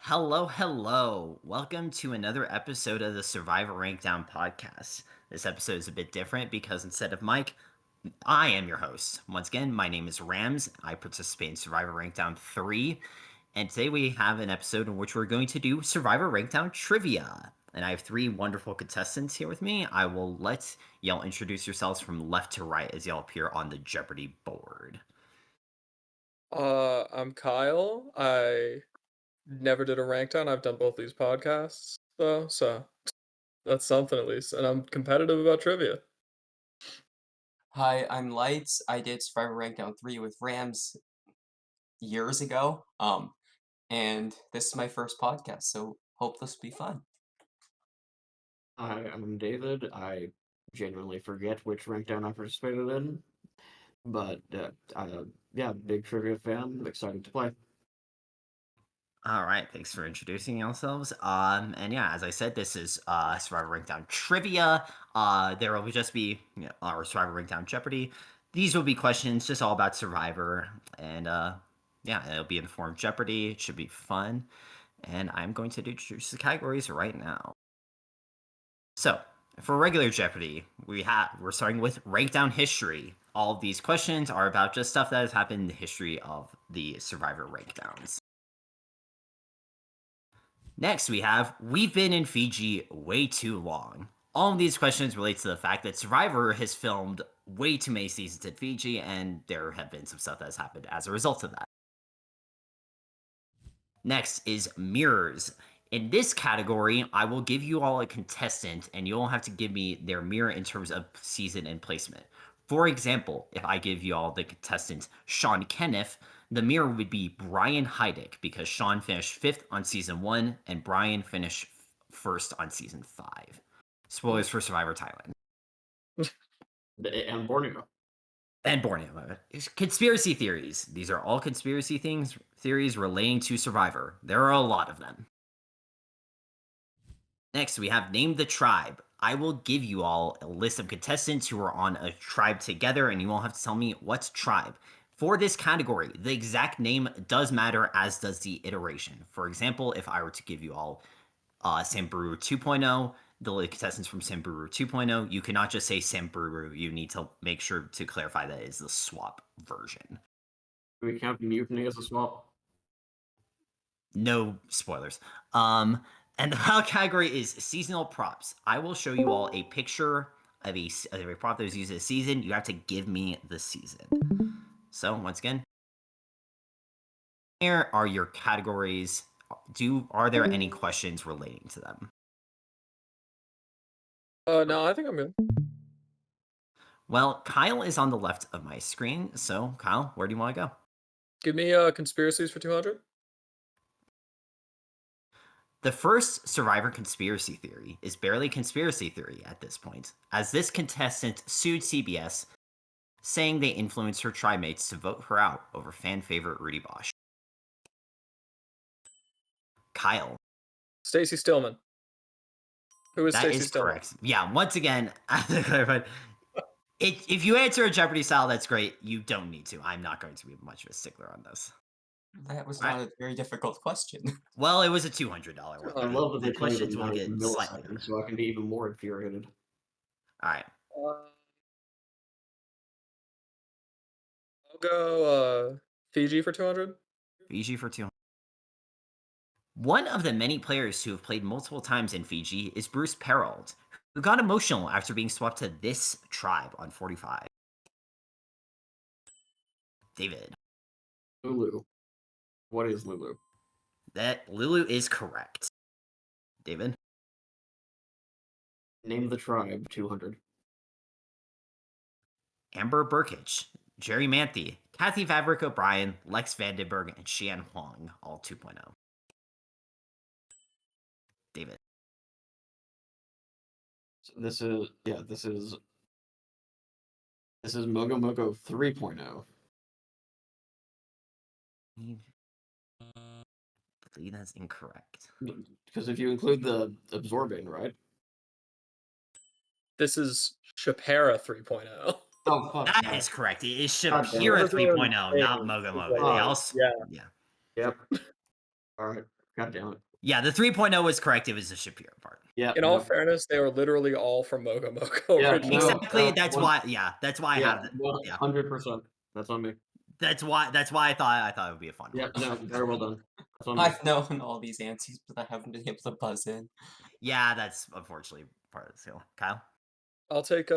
Hello. Welcome to another episode of the Survivor Rankdown podcast. This episode is a bit different because instead of Mike, I am your host. Once again, my name is Rams. I participate in Survivor Rankdown 3, and today we have an episode in which we're going to do Survivor Rankdown trivia. And I have three wonderful contestants here with me. I will let y'all introduce yourselves from left to right as y'all appear on the Jeopardy board. I'm Kyle. I never did a Rankdown. I've done both these podcasts though, so that's something at least. And I'm competitive about trivia. Hi, I'm Lights. I did Survivor Rankdown 3 with Rams years ago. And this is my first podcast, so hope this will be fun. Hi, I'm David. I genuinely forget which Rankdown I participated in, but yeah, big trivia fan. Excited to play. All right, thanks for introducing yourselves. And yeah, as I said, this is Survivor Rankdown trivia. There will just be our Survivor Rankdown Jeopardy. These will be questions just all about Survivor, and yeah, it'll be in the form of Jeopardy. It should be fun, and I'm going to introduce the categories right now. So for regular Jeopardy, we're starting with Rankdown history. All of these questions are about just stuff that has happened in the history of the Survivor Rankdowns. Next, we have We've Been in Fiji Way Too Long. All of these questions relate to the fact that Survivor has filmed way too many seasons in Fiji, and there have been some stuff that has happened as a result of that. Next is Mirrors. In this category, I will give you all a contestant, and you'll have to give me their mirror in terms of season and placement. For example, if I give you all the contestant Sean Kenneth, the mirror would be Brian Heidick, because Sean finished 5th on season 1, and Brian finished 1st on season 5. Spoilers for Survivor Thailand. And Borneo. And Borneo. Conspiracy theories. These are all conspiracy theories relating to Survivor. There are a lot of them. Next, we have Name the Tribe. I will give you all a list of contestants who are on a tribe together, and you all have to tell me what's tribe. For this category, the exact name does matter, as does the iteration. For example, if I were to give you all Samburu 2.0, the contestants from Samburu 2.0, you cannot just say Samburu. You need to make sure to clarify that it is the swap version. Do we count mutiny as a swap? No spoilers. And the final category is seasonal props. I will show you all a picture of a prop that was used this season. You have to give me the season. So once again, here are your categories. Are there any questions relating to them? No, I think I'm good. Well, Kyle is on the left of my screen. So Kyle, where do you want to go? Give me conspiracies for 200. The first Survivor conspiracy theory is barely conspiracy theory at this point, as this contestant sued CBS, saying they influenced her tribe mates to vote her out over fan favorite Rudy Bosch. Kyle. Stacey Stillman. Who is That Stacey is Stillman? correct. Yeah, once again, if you answer a Jeopardy style, that's great. You don't need to. I'm not going to be much of a stickler on this. That was not a very difficult question. Well, it was a $200 one. I love that they The play questions them will in get slightly milliseconds, so I can be even more infuriated. All right. I'll go Fiji for 200. Fiji for 200. One of the many players who have played multiple times in Fiji is Bruce Perrault, who got emotional after being swapped to this tribe on 45. David. Lulu. What is Lulu? That Lulu is correct. David. Name the tribe, 200. Amber Burkich, Jerry Manthe, Kathy Favrick O'Brien, Lex Vandenberg, and Xian Huang, all 2.0. David. So this is Mogo Mogo 3.0. I believe that's incorrect. Because if you include the absorbing, right? This is Shapira 3.0. Oh, fuck. That is correct. It is God damn Shapira it. 3.0, not Mogo Mogo. They also, Yeah. yeah. Yep. All right. God damn it. Yeah, the 3.0 was correct. It was the Shapiro part. Yeah. In all fairness, they were literally all from Mogo Mogo Yeah, originally. no, Exactly. That's one- why. Yeah, that's why I have it. Yeah, 100%. That's on me. that's why I thought it would be a fun Yeah, one. no, very well done. That's on me. I've known all these answers, but I haven't been able to buzz in. Yeah, that's unfortunately part of the skill. Kyle. I'll take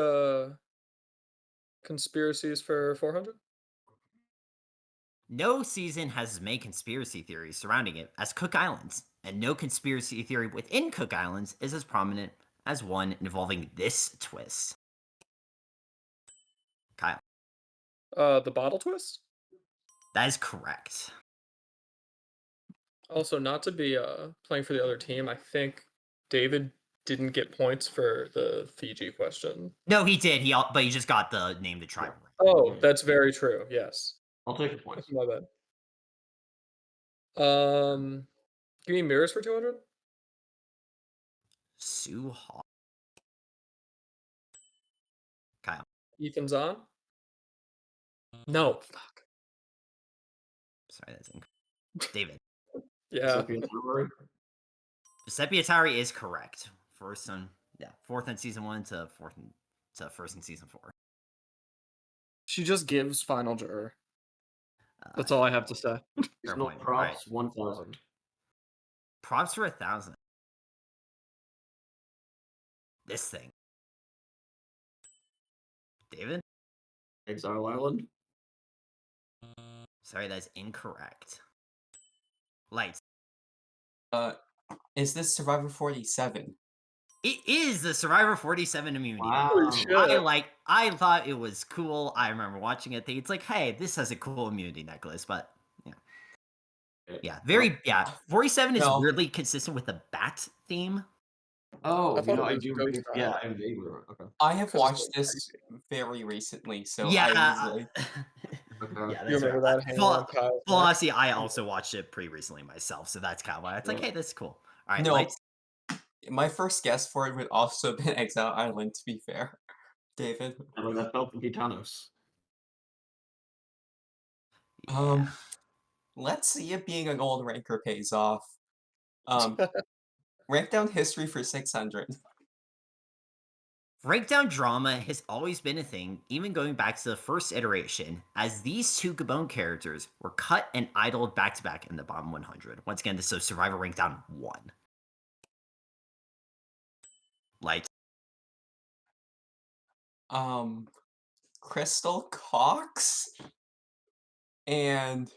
conspiracies for 400. No season has as many conspiracy theories surrounding it as Cook Islands, and no conspiracy theory within Cook Islands is as prominent as one involving this twist. Kyle. The bottle twist. That is correct. Also, not to be playing for the other team, I think David didn't get points for the Fiji question. No, he did. But he just got the name of the tribe. Oh, that's very true. Yes. I'll take the points. My bad. Give me mirrors for 200. Sue Hall. Kyle. Ethan's on. No. Fuck. Sorry, that's incorrect. David. Yeah. Giuseppe Atari is correct. Fourth in season 1 to first in season 4. She just gives final juror. That's all I have to say. Fair No point. props, All right. 1,000. Props for 1,000. This thing. David? Exile Island. Sorry, that's incorrect. Lights. Is this Survivor 47? It is the Survivor 47 immunity. Wow. Holy shit. I thought it was cool. I remember watching it. It's like, hey, this has a cool immunity necklace, but yeah. 47 is No. weirdly consistent with the bat theme. Oh, I thought it I was do. Ghost Yeah, Island. I vaguely remember. Okay. I have 'Cause it's watched so this very recently, so Yeah. I easily. Okay. Yeah, You that's remember right. that hanging on Kyle's neck? Honestly, I also watched it pretty recently myself, so that's kind of why it's like, Yeah. hey, this is cool. All right, No. lights. My first guess for it would also have been Exile Island, to be fair. David. I mean, that felt Gitanos. Yeah. Let's see if being a gold ranker pays off. Rank down history for 600. Breakdown drama has always been a thing, even going back to the first iteration, as these two Gabon characters were cut and idled back to back in the bottom 100. Once again, this is Survivor Rankdown 1. Lights. Crystal Cox and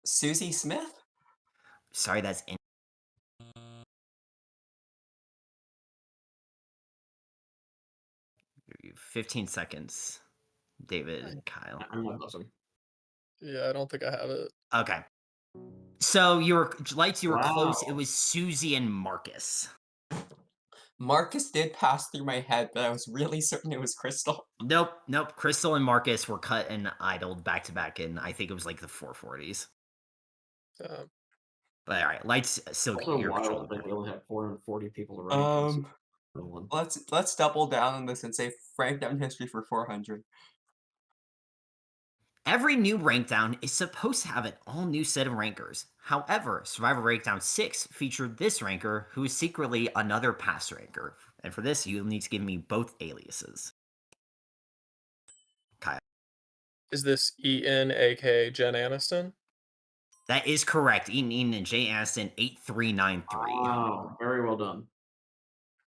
Susie Smith? Sorry, that's in. 15 seconds. David and Kyle. I'm not buzzing. Yeah, I don't think I have it. Okay. So you were close. It Wow. was Susie and Marcus. Marcus did pass through my head, but I was really certain it was Crystal. Nope. Crystal and Marcus were cut and idled back to back in, I think it was like the 440s. But all right, lights still It's get so your wild control. that we only have 440 people already. Let's double down on this and say rank down history for 400. Every new Rankdown is supposed to have an all-new set of rankers. However, Survivor Rankdown 6 featured this ranker, who is secretly another past ranker. And for this, you'll need to give me both aliases. Kyle. Is this Eaton, aka Jen Aniston? That is correct. Eaton and Jay Aniston 8393. Wow, very well done.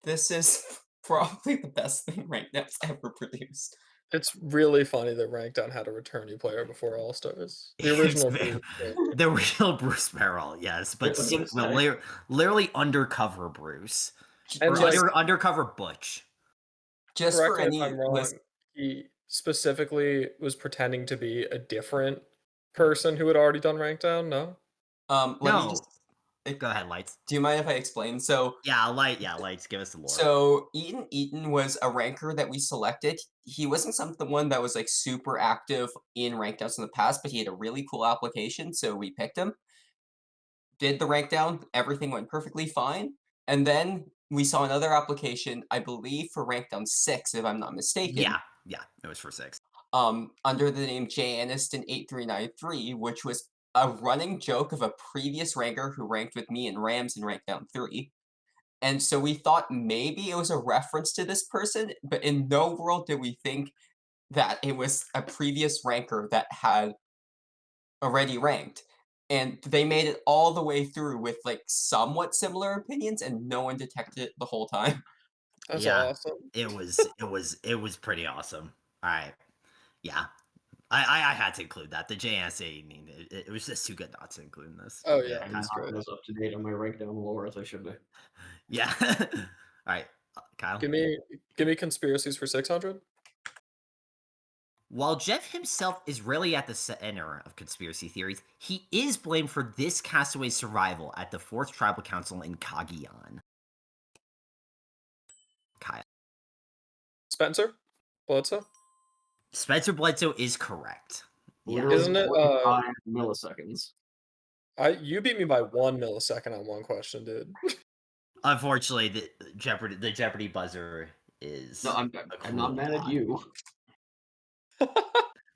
This is probably the best thing Rankdown's ever produced. It's really funny that Rankdown had a returnee player before All Stars. The original. The real Bruce Merrill, yes, but literally undercover Bruce. And undercover Butch. Just correct for me if any I'm wrong, he specifically was pretending to be a different person who had already done Rankdown, no? Let me just go ahead, Lights. Do you mind if I explain? So Lights, give us the lore. So Eaton was a ranker that we selected. He wasn't someone that was like super active in Rankdowns in the past, but he had a really cool application, so we picked him. Did the Rankdown, everything went perfectly fine. And then we saw another application, I believe for Rankdown 6, if I'm not mistaken. Yeah, it was for 6. Under the name J Aniston 8393, which was a running joke of a previous ranker who ranked with me and Rams in Rankdown 3. And so we thought maybe it was a reference to this person, but in no world did we think that it was a previous ranker that had already ranked. And they made it all the way through with like somewhat similar opinions, and no one detected it the whole time. That's Yeah. awesome. It was pretty awesome. All right. Yeah. I had to include that. The JSA, it was just too good not to include in this. Oh, But yeah, I'm that's not great. as up to date on my Rankdown lore as I should be. Yeah. All right, Kyle. Give me conspiracies for 600. While Jeff himself is really at the center of conspiracy theories, he is blamed for this castaway's survival at the 4th Tribal Council in Cagayan. Kyle. Spencer? Bledsoe? Spencer Bledsoe is correct. Yeah. Literally Isn't it, 45 milliseconds. You beat me by 1 millisecond on one question, dude. Unfortunately, the Jeopardy buzzer is. No, I'm a not cruel mad at god. you.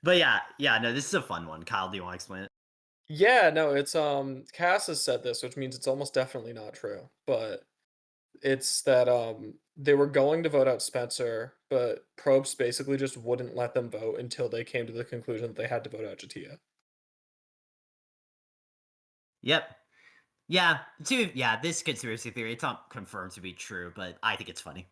But yeah, no, this is a fun one. Kyle, do you want to explain it? Yeah, no, it's Cass has said this, which means it's almost definitely not true. But it's that they were going to vote out Spencer, but Probst basically just wouldn't let them vote until they came to the conclusion that they had to vote out Jatia. Yep. Yeah, this conspiracy theory, it's not confirmed to be true, but I think it's funny.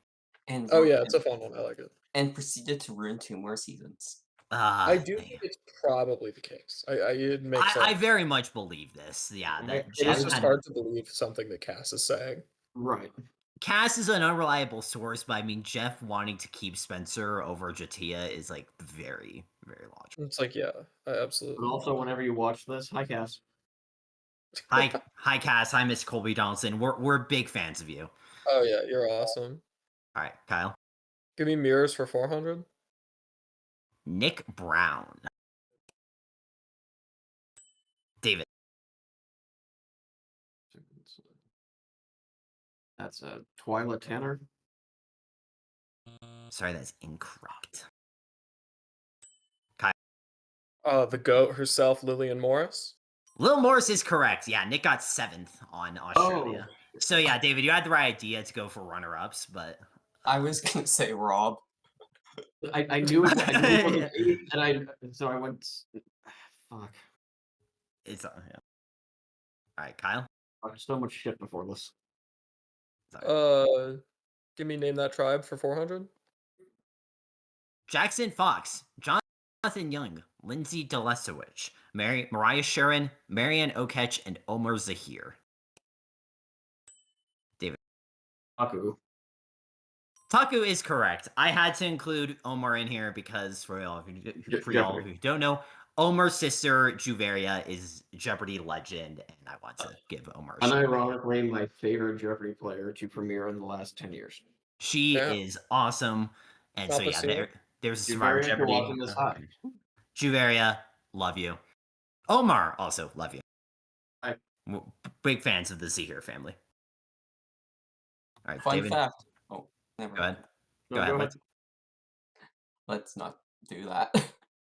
And Oh yeah, it's a fun one. I like it. and proceeded to ruin 2 more seasons. I do Dang. think it's probably the case. It makes I sense. very much believe this. Yeah, that It Jeff is just had- hard to believe something that Cass is saying. Right. Cass is an unreliable source, but I mean, Jeff wanting to keep Spencer over Jatia is like very, very logical. It's like, yeah, And absolutely. also, whenever you watch this, hi Cass. Hi, Cass. Hi, Miss Colby Donaldson. We're big fans of you. Oh yeah, you're awesome. All right, Kyle. Give me mirrors for 400. Nick Brown. David. That's Twyla Tanner. Sorry, that's incorrect. The goat herself, Lillian Morris. Lil Morris is correct. Yeah, Nick got 7th on Australia. So yeah, David, you had the right idea to go for runner-ups, but I was gonna say Rob. I knew it. I knew it wasn't 8, and so I went. Fuck. it's yeah. All right, Kyle. Talked so much shit before this. Give me name that tribe for 400. Jackson Fox, Jonathan Young, Lindsay Delesowich, Mariah Sharon, Marianne Okech, and Omar Zahir. David. Taku is correct. I had to include Omar in here because for all of you who don't know, Omar's sister Juveria is Jeopardy legend, and I want to give Omar a shout out. Unironically, my favorite Jeopardy player to premiere in the last 10 years. She is awesome, and so yeah, there's a Survivor Jeopardy. Watching this high. Juveria, love you. Omar, also love you. Hi. We're big fans of the Zahir family. All right, Fun David. fact. Oh, never Go ahead. No, Go ahead. Let's not do that.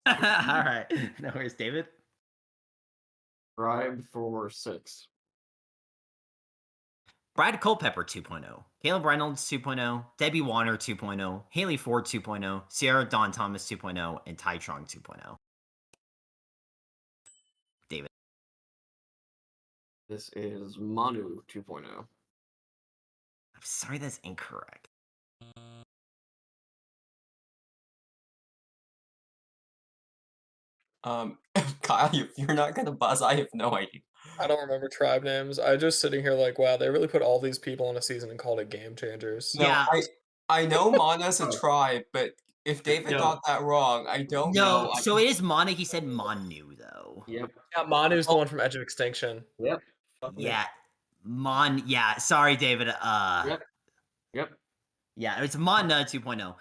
All right. No worries, David. Tribe for 6. Brad Culpepper 2.0, Caleb Reynolds 2.0, Debbie Warner 2.0, Haley Ford 2.0, Sierra Dawn Thomas 2.0, and Ty Trong 2.0. David. This is Manu 2.0. I'm sorry, that's incorrect. Kyle, if you're not gonna buzz, I have no idea. I don't remember tribe names. I just sitting here like, wow, they really put all these people on a season and called it Game Changers. No, Yeah. I know Mana's a tribe, but if David got that wrong, I don't know. No, so it is Mana. He said Manu, though. Yep. Yeah, Manu's the one from Edge of Extinction. Yep. Yeah. Yeah, sorry, David. Yep. Yeah, it's Mana 2.0.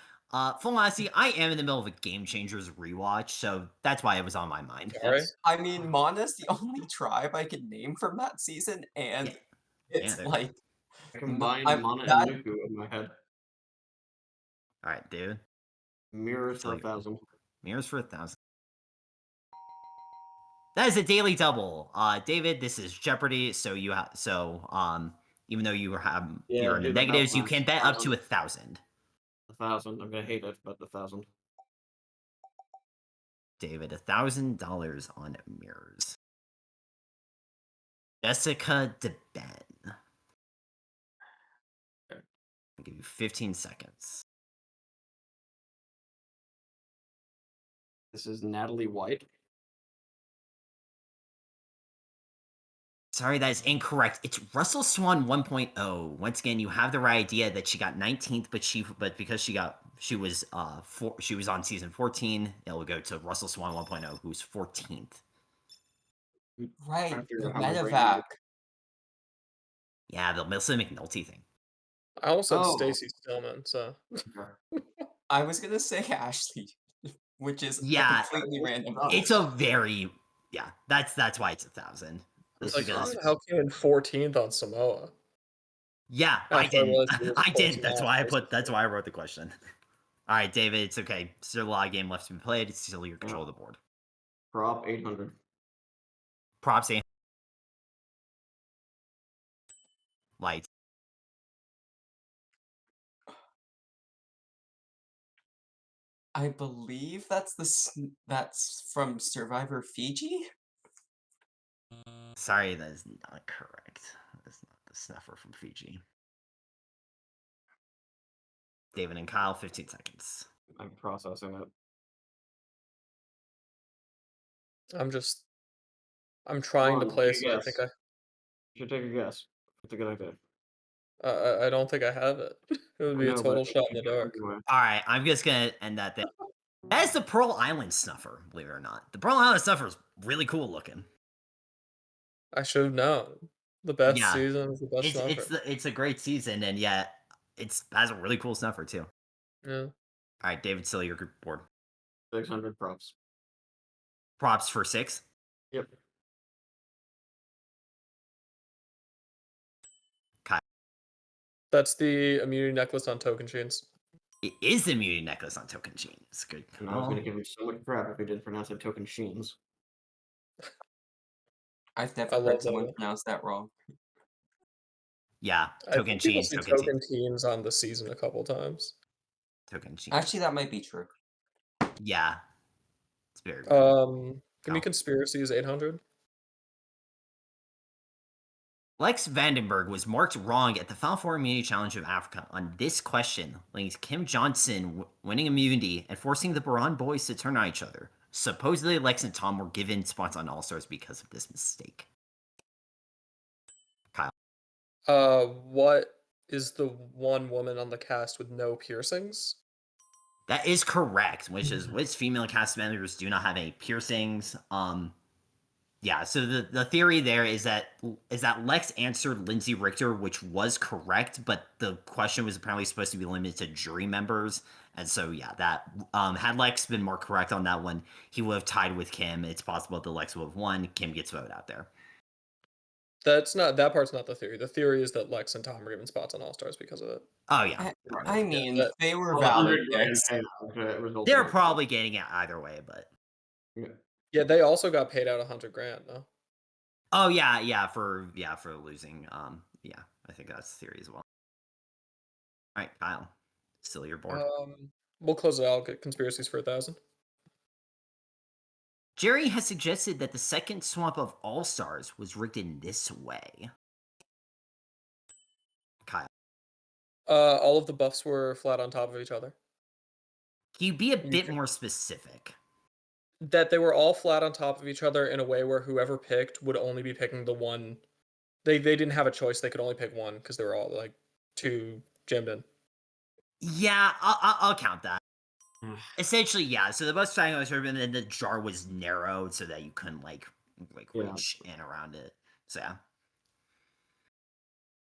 Full honesty, I am in the middle of a Game Changers rewatch, so that's why it was on my mind. Sorry. I mean, Mana's the only tribe I can name from that season, and it's like I combined I'm Mana that- and Nuku in my head. All right, David. Mirrors for 1,000. Mirrors for 1,000. That is a daily double. David, this is Jeopardy, so even though you're Yeah, in the do the negatives, you math. can bet up to 1,000. 1,000. I'm gonna hate it, but 1,000. David, $1,000 on mirrors. Jessica DeBen. Okay. I'll give you 15 seconds. This is Natalie White. Sorry, that is incorrect. It's Russell Swan 1.0. Once again, you have the right idea that she got 19th, but because she was on season 14, it will go to Russell Swan 1.0, who's 14th. Right, Trying to figure the out how my brain medevac. works. Yeah, the Melissa McNulty thing. I almost said Oh. Stacey Stillman, so Okay. I was gonna say Ashley, which is Yeah, a completely random it's guess. a very that's why it's 1,000. it's Just like, because how came in 14th on Samoa? yeah, I After I didn't. realized it was I didn't. close That's enough, why basically. that's why I wrote the question. All right, David, it's okay. Still a lot of game left to be played. It's still your control of the board. Prop 800. Props, lights. I believe that's from Survivor Fiji. Sorry, that is not correct. That's not the snuffer from Fiji. David and Kyle, 15 seconds. I'm processing it. I'm trying to Come on, play, take a so I guess. think You should take a guess. It's a good idea. I don't think I have it. It would I be a know, but total shot in you the guess dark. anyway. All right, I'm just gonna end that thing. That is the Pearl Island snuffer, believe it or not. The Pearl Island snuffer is really cool looking. I should have known. The best Yeah, season is the best it's a great season, and yet has a really cool snuffer too. Yeah. All right, David, still your group board. 600 props. Props for 6. Yep. Kyle. That's the immunity necklace on token chains. It is the immunity necklace on token chains. Good And I was gonna call. give him so much crap if he didn't pronounce it token sheens. I've I never love heard that someone one. pronounce that wrong. Yeah, I token think people chains, see token teams. token teams on the season a couple times. Token chains. Actually, that might be true. Yeah. It's very weird. Give me conspiracies 800. Lex Vandenberg was marked wrong at the Final Four Immunity Challenge of Africa on this question, linked Kim Johnson winning immunity and forcing the Baran boys to turn on each other. Supposedly, Lex and Tom were given spots on All Stars because of this mistake. Kyle. What is the one woman on the cast with no piercings? That is correct, which female cast members do not have any piercings. Yeah, so the theory there is that Lex answered Lindsay Richter, which was correct, but the question was apparently supposed to be limited to jury members, and so yeah, that had Lex been more correct on that one, he would have tied with Kim. It's possible that Lex would have won. Kim gets voted out there. That part's not the theory. The theory is that Lex and Tom are given spots on All Stars because of it. Oh yeah, I mean, that- they were Well, valid 100 grand picks. payout resulted they're in- probably getting it either way, but Yeah. Yeah, they also got paid out 100 grand though. oh yeah for losing. Yeah, I think that's the theory as well. All right, Kyle, still your board. We'll close it out. I'll get conspiracies for 1,000. Jerry has suggested that the second swap of All Stars was rigged in this way. Kyle. All of the buffs were flat on top of each other. Can you be a bit more specific? That they were all flat on top of each other in a way where whoever picked would only be picking the one. They didn't have a choice. They could only pick one because they were all like two gemmed in. Yeah, I'll count that. Essentially, yeah. So the bus triangle was urban, and then the jar was narrowed so that you couldn't like reach in around it. So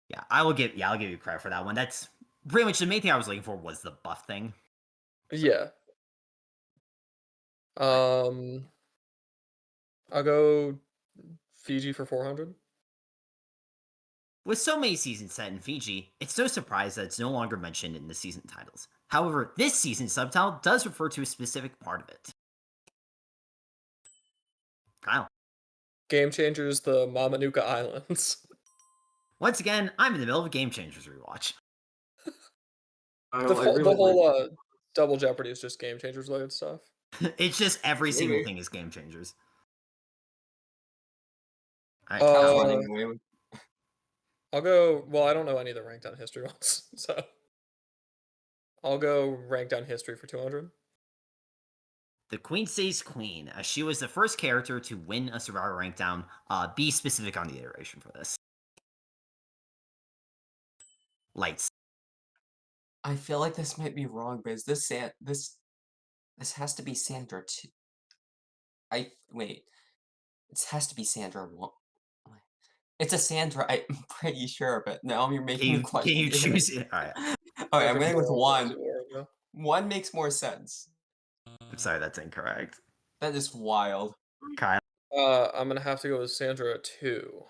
yeah, I'll give you credit for that one. That's pretty much the main thing I was looking for was the buff thing. Yeah. I'll go Fiji for 400. With so many seasons set in Fiji, it's no surprise that it's no longer mentioned in the season titles. However, this season's subtitle does refer to a specific part of it. Kyle. Game Changers, the Mamanuca Islands. Once again, I'm in the middle of a Game Changers rewatch. I The really whole like. Double Jeopardy is just Game Changers related stuff. It's just every single Maybe. thing is Game Changers. All right, Cat Kyle. running away with. I'll go. Well, I don't know any of the Rankdown history ones, so I'll go Rankdown history for 200. The Queen stays Queen, as she was the first character to win a Survivor Rankdown. Be specific on the iteration for this. Lights. I feel like this might be wrong, but is this this has to be Sandra too. Wait. This has to be Sandra 1. It's a Sandra, I'm pretty sure, but now you're making the Can question you even. choose? All right. Alright, I'm going with 1. Yeah. 1 makes more sense. I'm sorry, that's incorrect. That is wild. Kyle. I'm gonna have to go with Sandra 2.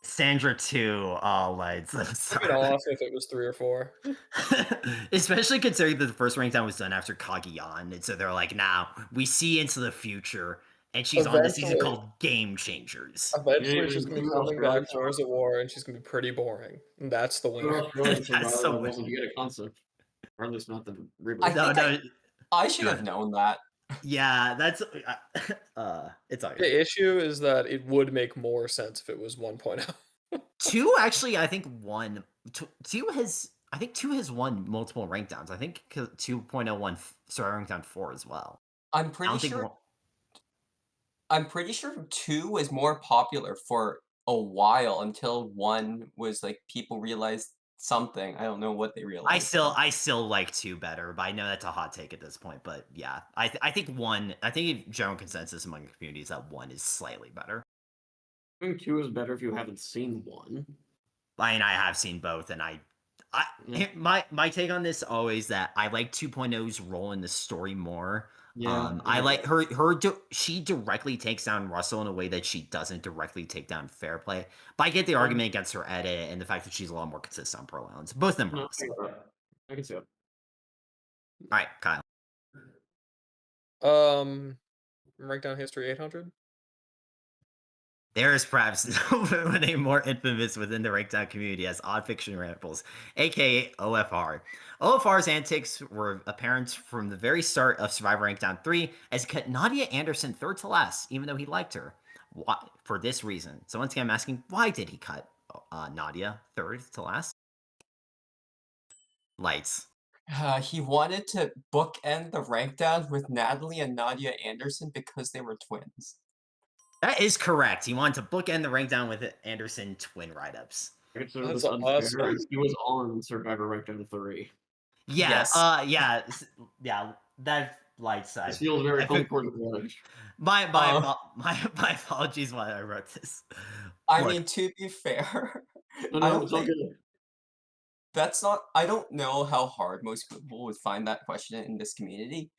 Sandra 2. Oh, lights. I'm I'd be sorry. off if it was 3 or 4. Especially considering that the first Rankdown was done after Kagiyan. And so they're like, now we see into the future. And she's on this season Eventually. called Game Changers. Eventually, she's gonna be Who coming else back from Wars at War, and she's gonna be pretty boring. And that's the winner. That's Survivor so that weird. wasn't yet a concept, or at least not the I reboot. No, think no. I should Go have ahead. known that. Yeah, that's it's all good. The issue is that it would make more sense if it was 1.0. 2 actually, I think 2 has I think 2 has won multiple Rankdowns. I think 2.0 won Survivor Rankdown 4 as well. I'm I pretty don't think sure. I'm pretty sure 2 was more popular for a while until 1 was like people realized something. I don't know what they realized. I still like 2 better, but I know that's a hot take at this point. But yeah, I think 1. I think general consensus among the community is that 1 is slightly better. I think 2 is better if you haven't seen 1. I mean, I have seen both, and Yeah. my take on this always that I like 2.0's role in the story more. Yeah, I like her. She directly takes down Russell in a way that she doesn't directly take down Fair Play. But I get the argument against her edit and the fact that she's a lot more consistent on Pro Islands. Both of them are No, awesome. I can see it. All right, Kyle. Rankdown history 800. There is perhaps no one more infamous within the Rankdown community as Odd Fiction Ramples, aka OFR. OFR's antics were apparent from the very start of Survivor Rankdown 3 as he cut Nadia Anderson third to last, even though he liked her. Why? For this reason. So once again, I'm asking, why did he cut Nadia third to last? Lights. He wanted to bookend the Rankdown with Natalie and Nadia Anderson because they were twins. That is correct. He wanted to bookend the Rankdown with Anderson twin write-ups. I consider That's this unfair. awesome. He was on Survivor Rankdown 3. Yeah, Yes. yeah, that lights side. This feels very home court advantage. My apologies while I wrote this. I Look, mean, to be fair, No, I no, don't it's all think good. that's not. I don't know how hard most people would find that question in this community.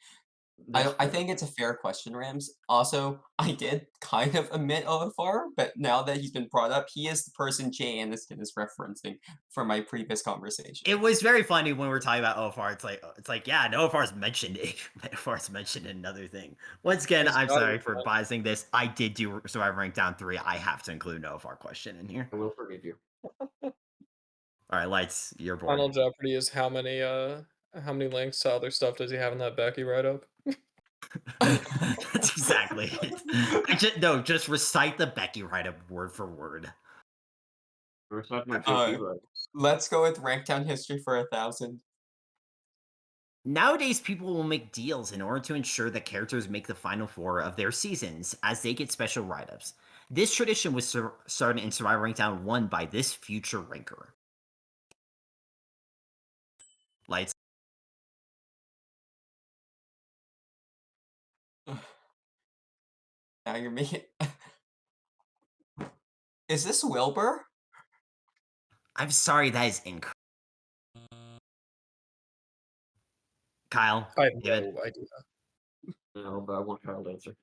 That's I fair. think it's a fair question, Rams. Also, I did kind of admit OFR, but now that he's been brought up, he is the person Jay Aniston is referencing from my previous conversation. it was very funny when we were talking about OFR. It's like yeah, no OFR's mentioned it. OFR's mentioned another thing. Once again, He's I'm got sorry it, for man. biasing this. I did do Survivor Rankdown 3. I have to include an OFR question in here. I will forgive you. All right, Lights, your board. Final Jeopardy is how many links to other stuff does he have in that Becky write-up? That's exactly it. Just recite the Becky write-up word for word. Recite my Uh, JP right. Let's go with Rankdown history for 1,000. Nowadays, people will make deals in order to ensure that characters make the final 4 of their seasons, as they get special write-ups. This tradition was started in Survivor Rankdown 1 by this future ranker. Lights. Now you're making. Is this Wilbur? I'm sorry, that is incorrect. Kyle, I have David. no idea. No, but I want Kyle to answer.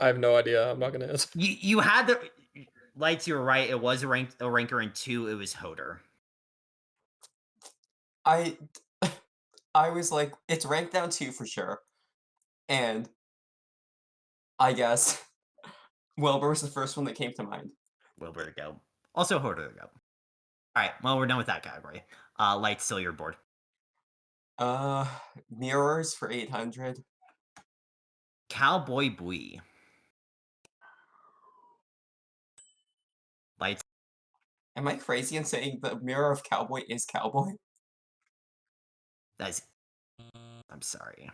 I have no idea. I'm not gonna answer. You had the Lights. You were right. It was a ranker in 2. It was Hoder. I was like, it's Rankdown 2 for sure. And I guess Wilbur was the first one that came to mind. Wilbur to go. Also Hoarder to go. All right, well, we're done with that category. Light, still your board. Mirrors for 800. Cowboy Bui. Lights. Am I crazy in saying the mirror of Cowboy is Cowboy? That's. I'm sorry.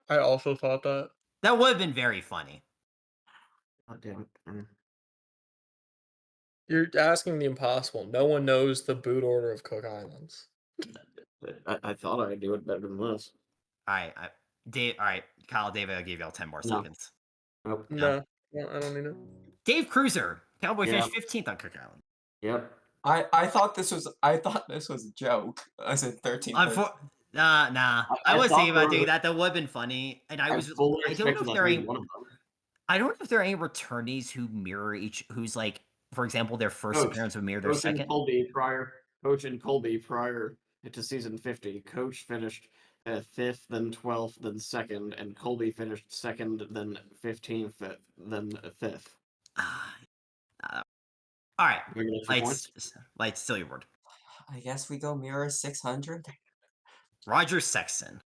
I also thought that. That would have been very funny. Oh, damn it. You're asking the impossible. No one knows the boot order of Cook Islands. I thought I'd do it better than this. All right, Dave. All right, Kyle, David. I'll give y'all 10 more No. seconds. Nope. No, I don't need it. Dave Cruiser. Cowboy Yeah. finished 15th on Cook Island. Yep. I thought this was a joke. I said 13. Nah. I was thought thinking about there doing was- that. That would have been funny. And I I was. fully I don't know expected if that there are to be any. one of them. I don't know if there are any returnees who mirror who's like, for example, their first Coach. appearance would mirror their Coach and second. Colby prior to season 50. Coach finished 5th, then 12th, then 2nd, and Colby finished 2nd, then 15th, then 5th. All right, You're gonna get 2 points? Lights, still your word. I guess we go mirror 600. Roger Sexton.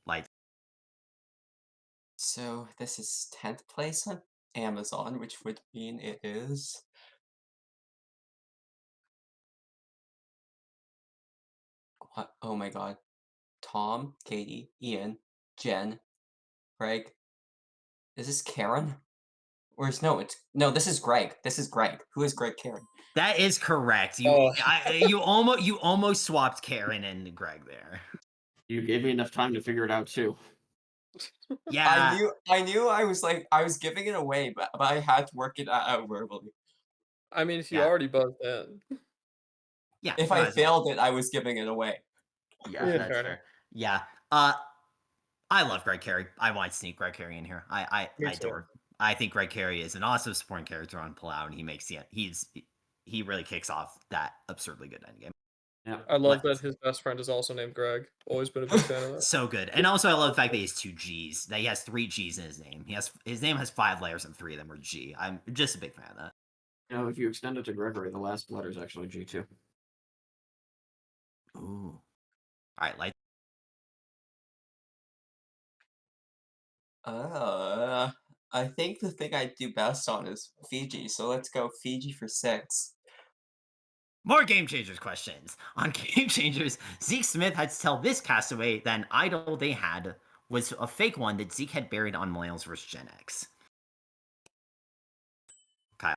Lights. So this is 10th place on Amazon, which would mean it is. What? Oh my god. Tom, Katie, Ian, Jen, Greg. Is this Karen? Or is no? This is Greg. This is Greg. Who is Greg Karen? That is correct. Oh. You almost swapped Karen and Greg there. You gave me enough time to figure it out too. Yeah. I knew I was giving it away, but I had to work it out verbally. I mean, if you Yeah. already buzzed in. Yeah. If might I as well. failed it, I was giving it away. Yeah, Yeah, that's fair fair. enough. Yeah. I love Greg Carey. I want to sneak Greg Carey in here. I Me too. adore. I think Greg Carey is an awesome supporting character on Pullout, and he really kicks off that absurdly good endgame. Yeah. I love Let's- that his best friend is also named Greg. Always been a big fan of that. So good. And also I love the fact that he has 2 G's. That he has 3 G's in his name. His name has 5 letters and 3 of them are G. I'm just a big fan of that. You know, if you extend it to Gregory, the last letter is actually G2. Ooh. Alright, light. I think the thing I do best on is Fiji, so let's go Fiji for 6. More Game Changers questions. On Game Changers, Zeke Smith had to tell this castaway that an idol they had was a fake one that Zeke had buried on Millennials vs. Gen X. Kyle.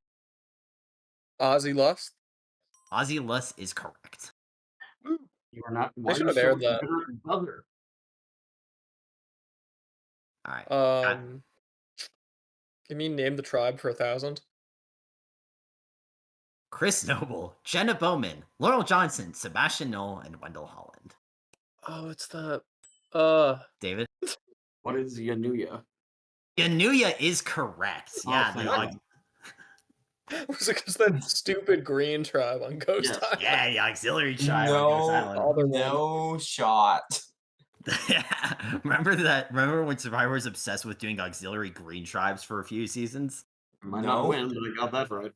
Ozzy Lust. Ozzy Lust is correct. You are not. They Why are should you have so aired that. bitter and buzzer? Alright. Can you name the tribe for 1,000? Chris Noble, Jenna Bowman, Laurel Johnson, Sebastian Knoll, and Wendell Holland. Oh, it's the David? What is Yanuya? Yanuya is correct. Yeah, thank the you. was it because that stupid green tribe on Ghost Yes. Island? yeah, the auxiliary tribe on Ghost Island. Other one. No shot. Remember when Survivor was obsessed with doing auxiliary green tribes for a few seasons? I might No. not win, but I got that right.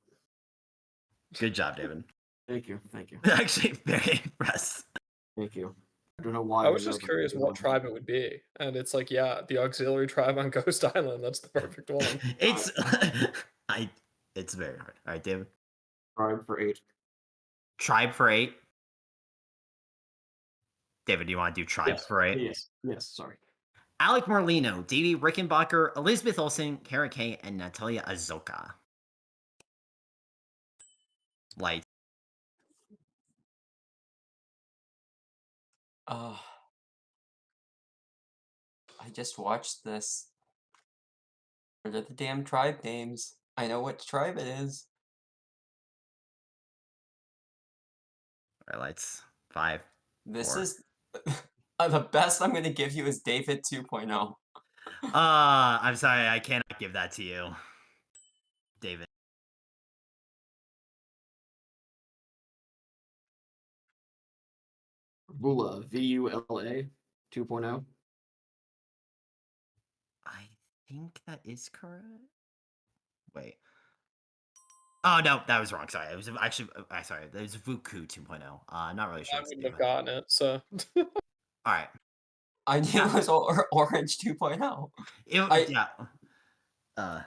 Good job, David. Thank you. Thank you. Actually, very impressed. Thank you. I don't know why. I was just curious what tribe it would be, and it's like, yeah, the auxiliary tribe on Ghost Island. That's the perfect one. It's it's very hard. All right, David. Tribe for 8. Tribe for 8. David, do you want to do tribe for 8? Yes. Sorry. Alec Merlino, Davey Rickenbacker, Elizabeth Olsen, Kara Kay, and Natalia Azoka. Light. I just watched this. What are the damn tribe names? I know what tribe it is. All right, lights. 5. This 4. is the best I'm going to give you is David 2.0. I'm sorry, I cannot give that to you, David. Vula, VULA 2.0. I think that is correct. Wait. Oh no, that was wrong. Sorry, it was actually. Sorry, it was Vuku 2.0. Not really sure. I It's wouldn't have David. gotten it. So All right. I knew Yeah. it was Orange 2.0. Yeah.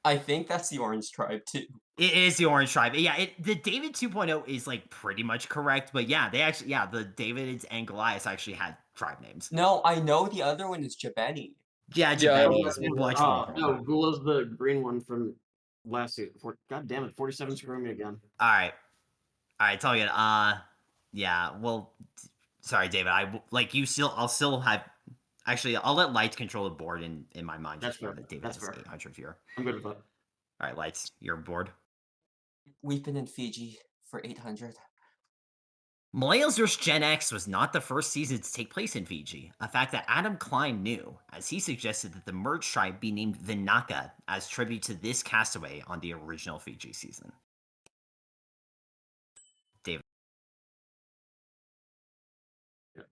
I think that's the Orange Tribe too. It is the Orange Tribe. Yeah, the David 2.0 is like pretty much correct, but yeah, they actually the Davids and Goliaths actually had tribe names. No, I know the other one is Jeopardy. Yeah, Yeah, Jeopardy I is don't much know. more common. No, Gula's the green one from last season. God damn it, 47 screwing me again. All right, it's all good. Yeah. Well, sorry, David. I'll still have. Actually, I'll let Lights control the board in my mind. That's Just fair. that David That's has fair. 800 here. I'm good with that. All right, Lights, you're bored. We've been in Fiji for 800. Millennials vs. Gen X was not the first season to take place in Fiji, a fact that Adam Klein knew, as he suggested that the merged tribe be named Vinaka as tribute to this castaway on the original Fiji season. David. Yep.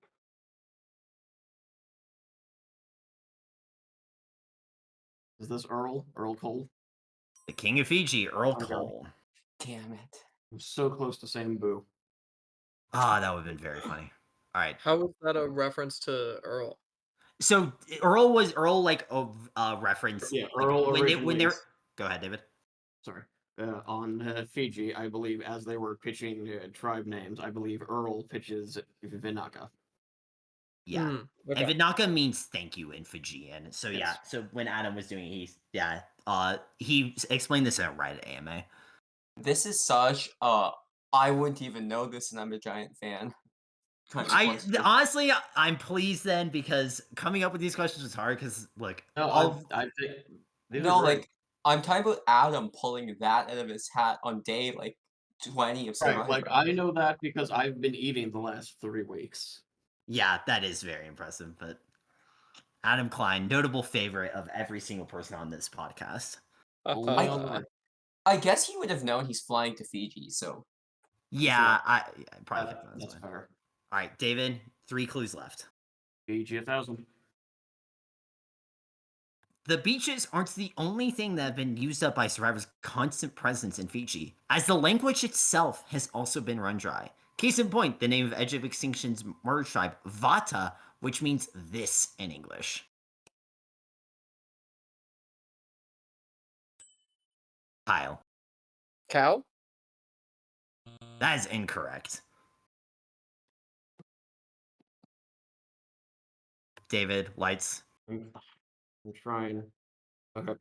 Is this Earl? Earl Cole? The King of Fiji, Earl Okay. Cole. Damn it. I'm so close to saying boo. Ah, that would have been very funny. All right. How is that a reference to Earl? So Earl like a reference. Yeah, like, Earl when originally. they're. Go ahead, David. Sorry. On Fiji, I believe, as they were pitching tribe names, I believe Earl pitches Vinaka. Yeah. Okay. And Vinaka means thank you in Fijian. So yeah, Yes. so when Adam was doing it, he explained this in a Reddit AMA. This is such I wouldn't even know this and I'm a giant fan. Kind of question. Honestly, I'm pleased then because coming up with these questions was hard because look, No, all I think these No, are great. like I'm talking about Adam pulling that out of his hat on day like 20 of Survivor. Right, like I know that because I've been eating the last 3 weeks. yeah, that is very impressive. But Adam Klein, notable favorite of every single person on this podcast. Only on that. I guess he would have known he's flying to Fiji, so Yeah, I probably think That's fair. All right, David, 3 clues left. Fiji 1000. The beaches aren't the only thing that have been used up by Survivor's constant presence in Fiji, as the language itself has also been run dry. Case in point, the name of Edge of Extinction's merged tribe, Vata, which means this in English. Kyle. Cow? That is incorrect. David, Lights. I'm trying. Okay.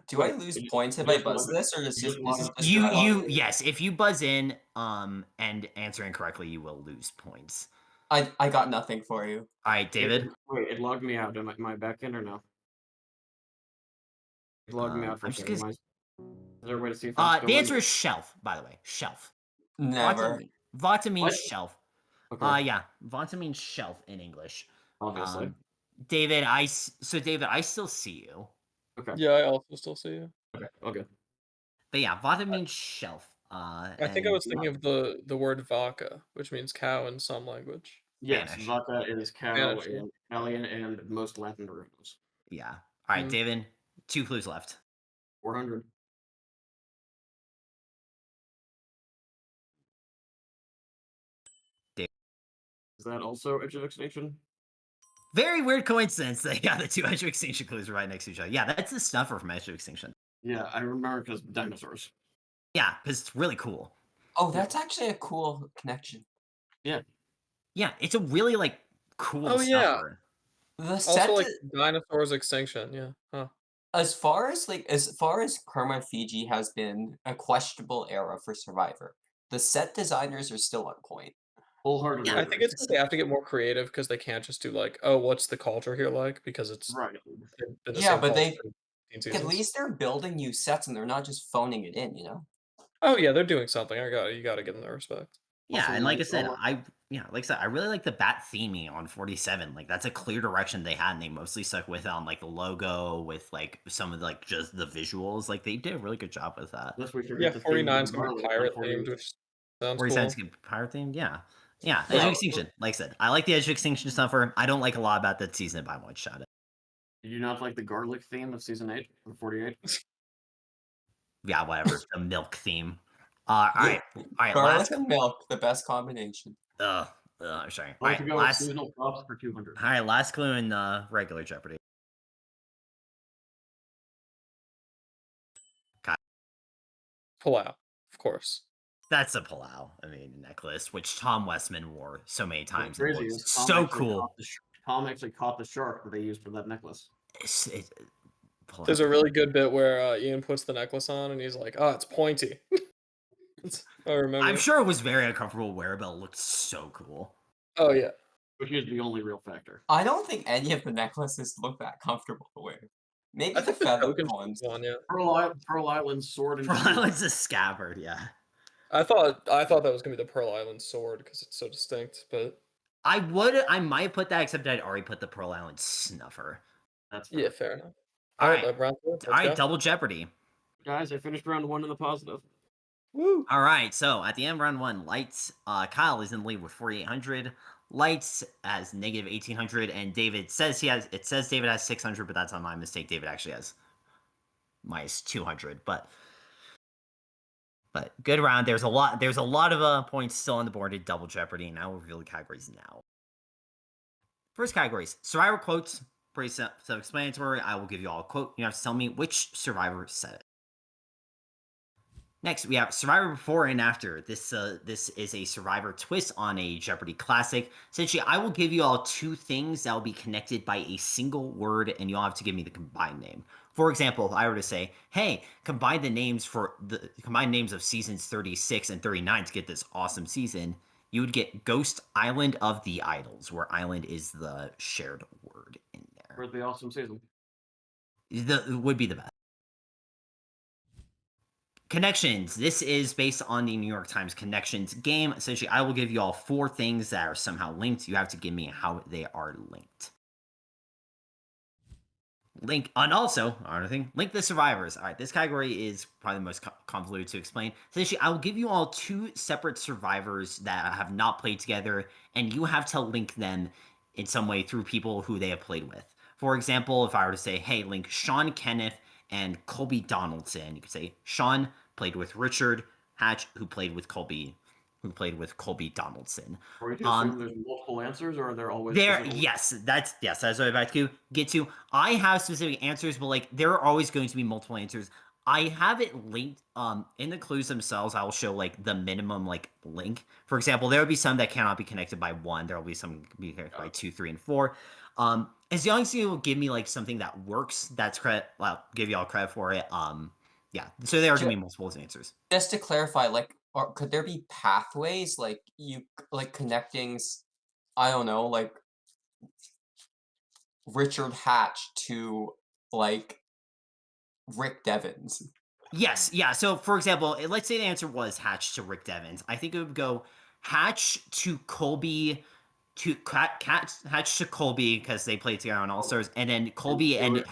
do I lose points if I buzz this, or is this just Yes, if you buzz in and answer incorrectly, you will lose points. I got nothing for you. All right, David. Wait, it logged me out. Am I back in or no? It logged me out for a second. Is there a way to see if I'm still the in? answer is shelf, by the way. Shelf. Never. Vata means What? shelf. Okay. Yeah, Vata means shelf in English. Obviously. David, I still see you. Okay. Yeah, I also still see you. Okay. But yeah, Vata means shelf. I think I was thinking of the word vaca, which means cow in some language. Yes, Spanish. Vaca is cow Spanish, in Italian and most Latin derivatives. Yeah. All right, David, 2 clues left. 400. David. Is that also Edge of Extinction? Very weird coincidence that the 2 Edge of Extinction clues are right next to each other. Yeah, that's the snuffer from Edge of Extinction. Yeah, I remember because dinosaurs. Yeah, because it's really cool. Oh, that's actually a cool connection. Yeah, it's a really cool snuffer. The set Also, dinosaurs extinction. Yeah. Huh. as far as Kermit Fiji has been a questionable era for Survivor, the set designers are still on point. Wholeheartedly. I think it's because they have to get more creative because they can't just do what's the culture here like? Because it's right. been the Yeah, same but culture they for 15 at seasons. least they're building new sets and they're not just phoning it in, you know? Oh yeah, they're doing something. You gotta give them their respect. Yeah, Also, and like I said, I really like the bat theming on 47. That's a clear direction they had, and they mostly stuck with it on the logo, with some of just the visuals. They did a really good job with that. Unless we Yeah, forget the 49's theme gonna be pirate themed, which sounds 47's cool. gonna be pirate themed, yeah. Yeah, Edge of Extinction. Like I said, I like the Edge of Extinction snuffer. I don't like a lot about that season, but I want to shout it. Did you not like the garlic theme of season 8 or 48? Yeah, whatever. The milk theme. All right. Garlic Last. and milk, the best combination. I'm sorry. All I'll right. to go with seasonal props for 200. All right. Last clue in regular Jeopardy. Palau, of course. That's a Palau. I mean, necklace, which Tom Westman wore so many times. What's It crazy looks is Tom so actually cool. Tom actually caught the shark that they used for that necklace. Palau. There's a really good bit where Ian puts the necklace on and he's like, "Oh, it's pointy." I remember. I'm sure it was very uncomfortable to wear, but it looked so cool. Oh yeah. Which is the only real factor. I don't think any of the necklaces look that comfortable to wear. Maybe I the think the feather token ones. one, yeah. Pearl Island sword and Pearl shield. Island's a scabbard, yeah. I thought that was gonna be the Pearl Island sword because it's so distinct, but I might put that, except I'd already put the Pearl Island snuffer. That's fair. yeah, fair enough. All right. round 2, let's All right, go. double Jeopardy. Guys, I finished round 1 in the positive. Woo! All right, so at the end of round 1, Lights, Kyle is in the lead with 4,800. Lights has negative 1,800, and David says David has 600, but that's not my mistake. David actually has minus 200, but good round. There's a lot of points still on the board at double Jeopardy, and I'll reveal the categories now. First categories: Survivor quotes. Pretty self-explanatory. I will give you all a quote. You have to tell me which survivor said it. Next, we have Survivor Before and After. This is a Survivor twist on a Jeopardy classic. Essentially, I will give you all 2 things that will be connected by a single word, and you'll have to give me the combined name. For example, if I were to say, "Hey, combine the names of seasons 36 and 39 to get this awesome season," you would get Ghost Island of the Idols, where island is the shared word in there. For the awesome season. Would be the best. Connections. This is based on the New York Times Connections game. Essentially, I will give you all 4 things that are somehow linked. You have to give me how they are linked. And also, another thing, link the survivors. All right, this category is probably the most convoluted to explain. Essentially, I will give you all 2 separate survivors that have not played together, and you have to link them in some way through people who they have played with. For example, if I were to say, "Hey, link Sean Kenneth and Colby Donaldson," you could say Sean played with Richard Hatch, who played with Colby Donaldson. Are we to assume there's multiple answers, or are there always that's what I'm about to get to. I have specific answers, but there are always going to be multiple answers. I have it linked in the clues themselves. I will show the minimum link. For example, there will be some that cannot be connected by 1. There will be some be connected by 2, 3, and 4. As long as you give me something that works, that's credit. Well, give you all credit for it. Yeah. So there are going to be multiple answers. Just to clarify, could there be pathways connecting? I don't know, Richard Hatch to Rick Devens. Yes, yeah. So, for example, let's say the answer was Hatch to Rick Devens. I think it would go Hatch to Colby Hatch to Colby because they played together on All Stars, and then Colby and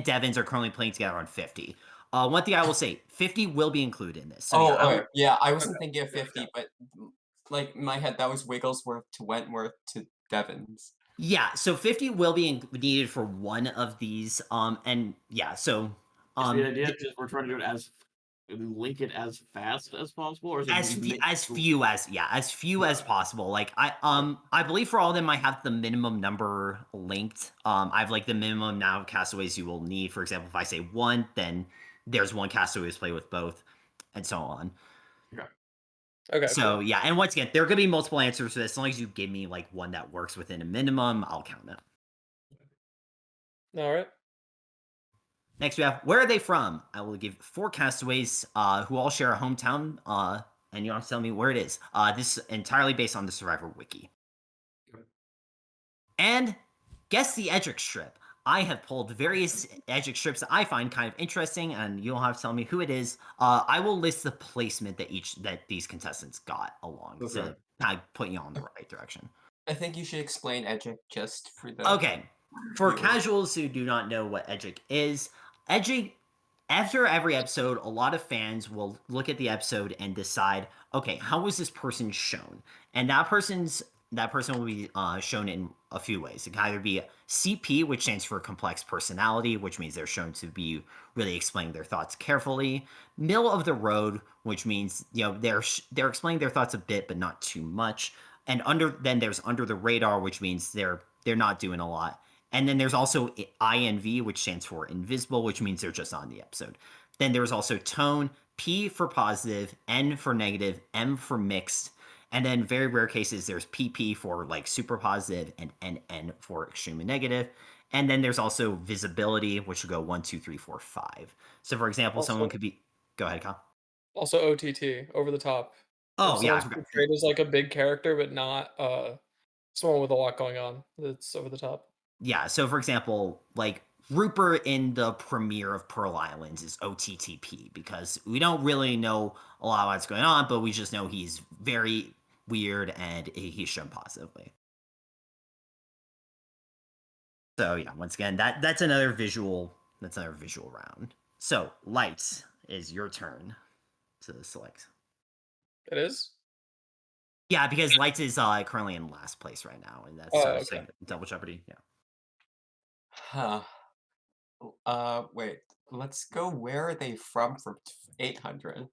Devens are currently playing together on 50. One thing I will say, 50 will be included in this. So I wasn't thinking of 50, but in my head that was Wigglesworth to Wentworth to Devens. Yeah, so 50 will be needed for one of these. And yeah, so the idea is we're trying to do it link it as fast as possible, or is it as few as possible. I believe for all of them I have the minimum number linked. I have the minimum now of castaways you will need. For example, if I say 1, then there's 1 castaway to play with both, and so on. Okay. So cool. Yeah, and once again, there are going to be multiple answers for this. As long as you give me one that works within a minimum, I'll count it. All right. Next, we have Where Are They From? I will give 4 castaways who all share a hometown, and you have to tell me where it is. This is entirely based on the Survivor Wiki. And guess the Edric strip. I have pulled various Edric strips that I find kind of interesting, and you'll have to tell me who it is. I will list the placement that these contestants got along, so kind of put you on the right direction. I think you should explain Edric just for the... Okay. For casuals who do not know what Edric is, Edric, after every episode, a lot of fans will look at the episode and decide, okay, how was this person shown? And that person's that person will be shown in a few ways. It can either be CP, which stands for complex personality, which means they're shown to be really explaining their thoughts carefully. Middle of the road, which means they're explaining their thoughts a bit but not too much. And then there's under the radar, which means they're not doing a lot. And then there's also INV, which stands for invisible, which means they're just on the episode. Then there's also tone, P for positive, N for negative, M for mixed. And then very rare cases, there's PP for like super positive and NN for extremely negative. And then there's also visibility, which will go 1, 2, 3, 4, 5. So for example, someone could be. Go ahead, Kyle. Also OTT, over the top. Oh If yeah, I someone's forgot. portrayed as like a big character, but not someone with a lot going on, that's over the top. Yeah. So for example, like Rupert in the premiere of Pearl Islands is OTTP because we don't really know a lot of what's going on, but we just know he's very weird and he's shown positively. So yeah, once again, that's another visual round. So Lights, is your turn to select. It is? Yeah, because Lights is currently in last place right now, and that's Okay. Double Jeopardy. Yeah. Wait. Let's go. Where are they from 800?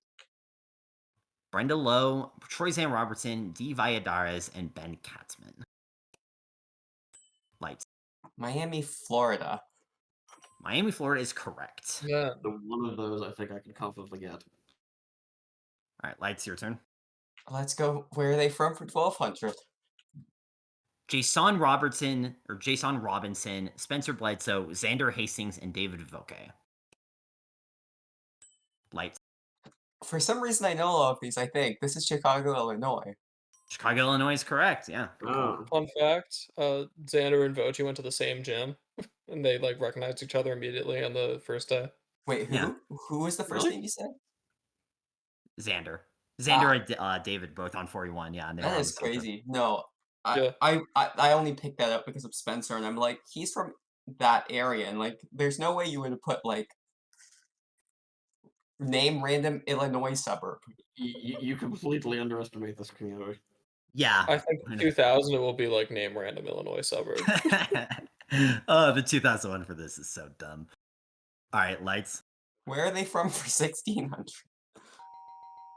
Brenda Lowe, Troy Zan Robertson, D. Valladares, and Ben Katzman. Lights. Miami, Florida. Miami, Florida is correct. Yeah. The one of those I think I can confidently get. All right, Lights, your turn. Let's go. Where are they from for 1200? Jason Robinson, Spencer Bledsoe, Xander Hastings, and David Voke. Lights. For some reason, I know all of these, I think. This is Chicago, Illinois. Chicago, Illinois is correct. Yeah. Good call. Oh, Fun fact, Xander and Vochi went to the same gym, and they like recognized each other immediately on the first day. Wait, who? Yeah. Who was the first Really? name you said? Xander Ah. and David both on 41. Yeah, and they were That on is the field trip. crazy. No, Yeah. I only picked that up because of Spencer, and I'm like, he's from that area, and like, there's no way you would have put like name random Illinois suburb. you completely underestimate this community. Yeah. I think in 2000 it will be like name random Illinois suburb. Oh, the 2001 for this is so dumb. All right, Lights. Where are they from for 1600?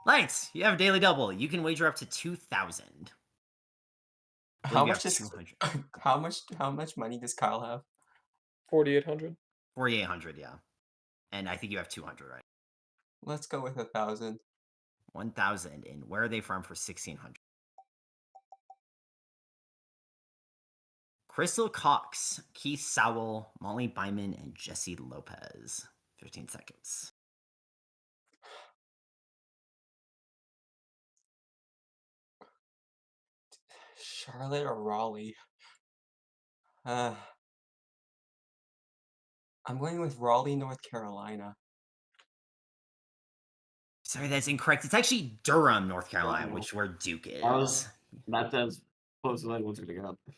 Lights, you have a daily double. You can wager up to 2,000. How you much have is 200. how much money does Kyle have? 4,800. 4,800, yeah. And I think you have 200, right? Let's go with 1,000. 1,000. And where are they from for 1,600? Crystal Cox, Keith Sowell, Molly Byman, and Jesse Lopez. 15 seconds. Charlotte or Raleigh? I'm going with Raleigh, North Carolina. Sorry, that's incorrect. It's actually Durham, North Carolina, Wow. which is where Duke is. That's as close as anyone's gonna get.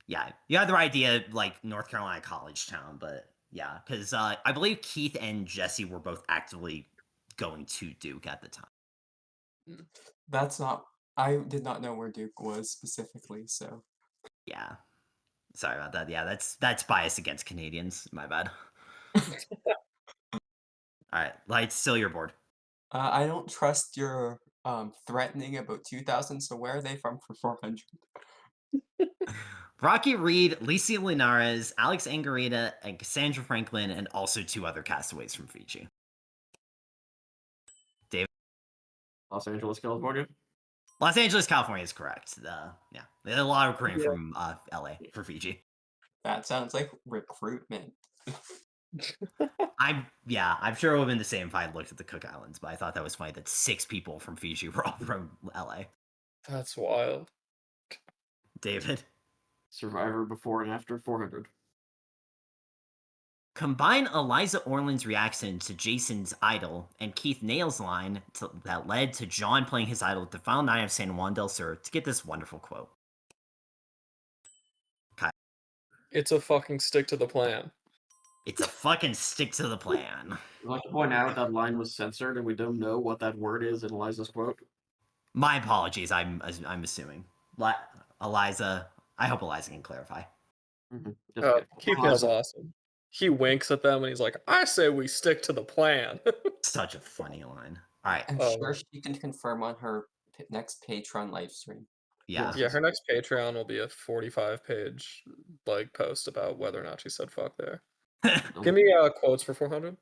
Yeah, you had the right idea, like North Carolina college town, but yeah, because I believe Keith and Jesse were both actively going to Duke at the time. That's not. I did not know where Duke was specifically, so. Yeah, sorry about that. Yeah, that's bias against Canadians. My bad. All right, Lights, still your board. I don't trust your threatening about 2,000. So where are they from for 400? Rocky Reed, Lisa Linares, Alex Angarita, and Cassandra Franklin, and also 2 other castaways from Fiji. David? Los Angeles, California. Los Angeles, California is correct. Yeah, they had a lot of recruiting from LA for Fiji. That sounds like recruitment. I'm sure it would have been the same if I had looked at the Cook Islands, but I thought that was funny that 6 people from Fiji were all from LA. That's wild. David? Survivor before and after 400. Combine Eliza Orland's reaction to Jason's idol and Keith Nail's line that led to John playing his idol at the final night of San Juan del Sur to get this wonderful quote. Kyle. It's a fucking stick to the plan. It's a fucking stick to the plan. I'd like to point out that line was censored and we don't know what that word is in Eliza's quote. My apologies, I'm assuming. Eliza. I hope Eliza can clarify. Just kidding. Keith Neal's awesome. He winks at them and he's like, "I say we stick to the plan." Such a funny line. All right. I'm Oh, sure man. she can confirm on her next Patreon live stream. Yeah. Yeah, her next Patreon will be a 45-page like post about whether or not she said fuck there. Give me quotes for 400.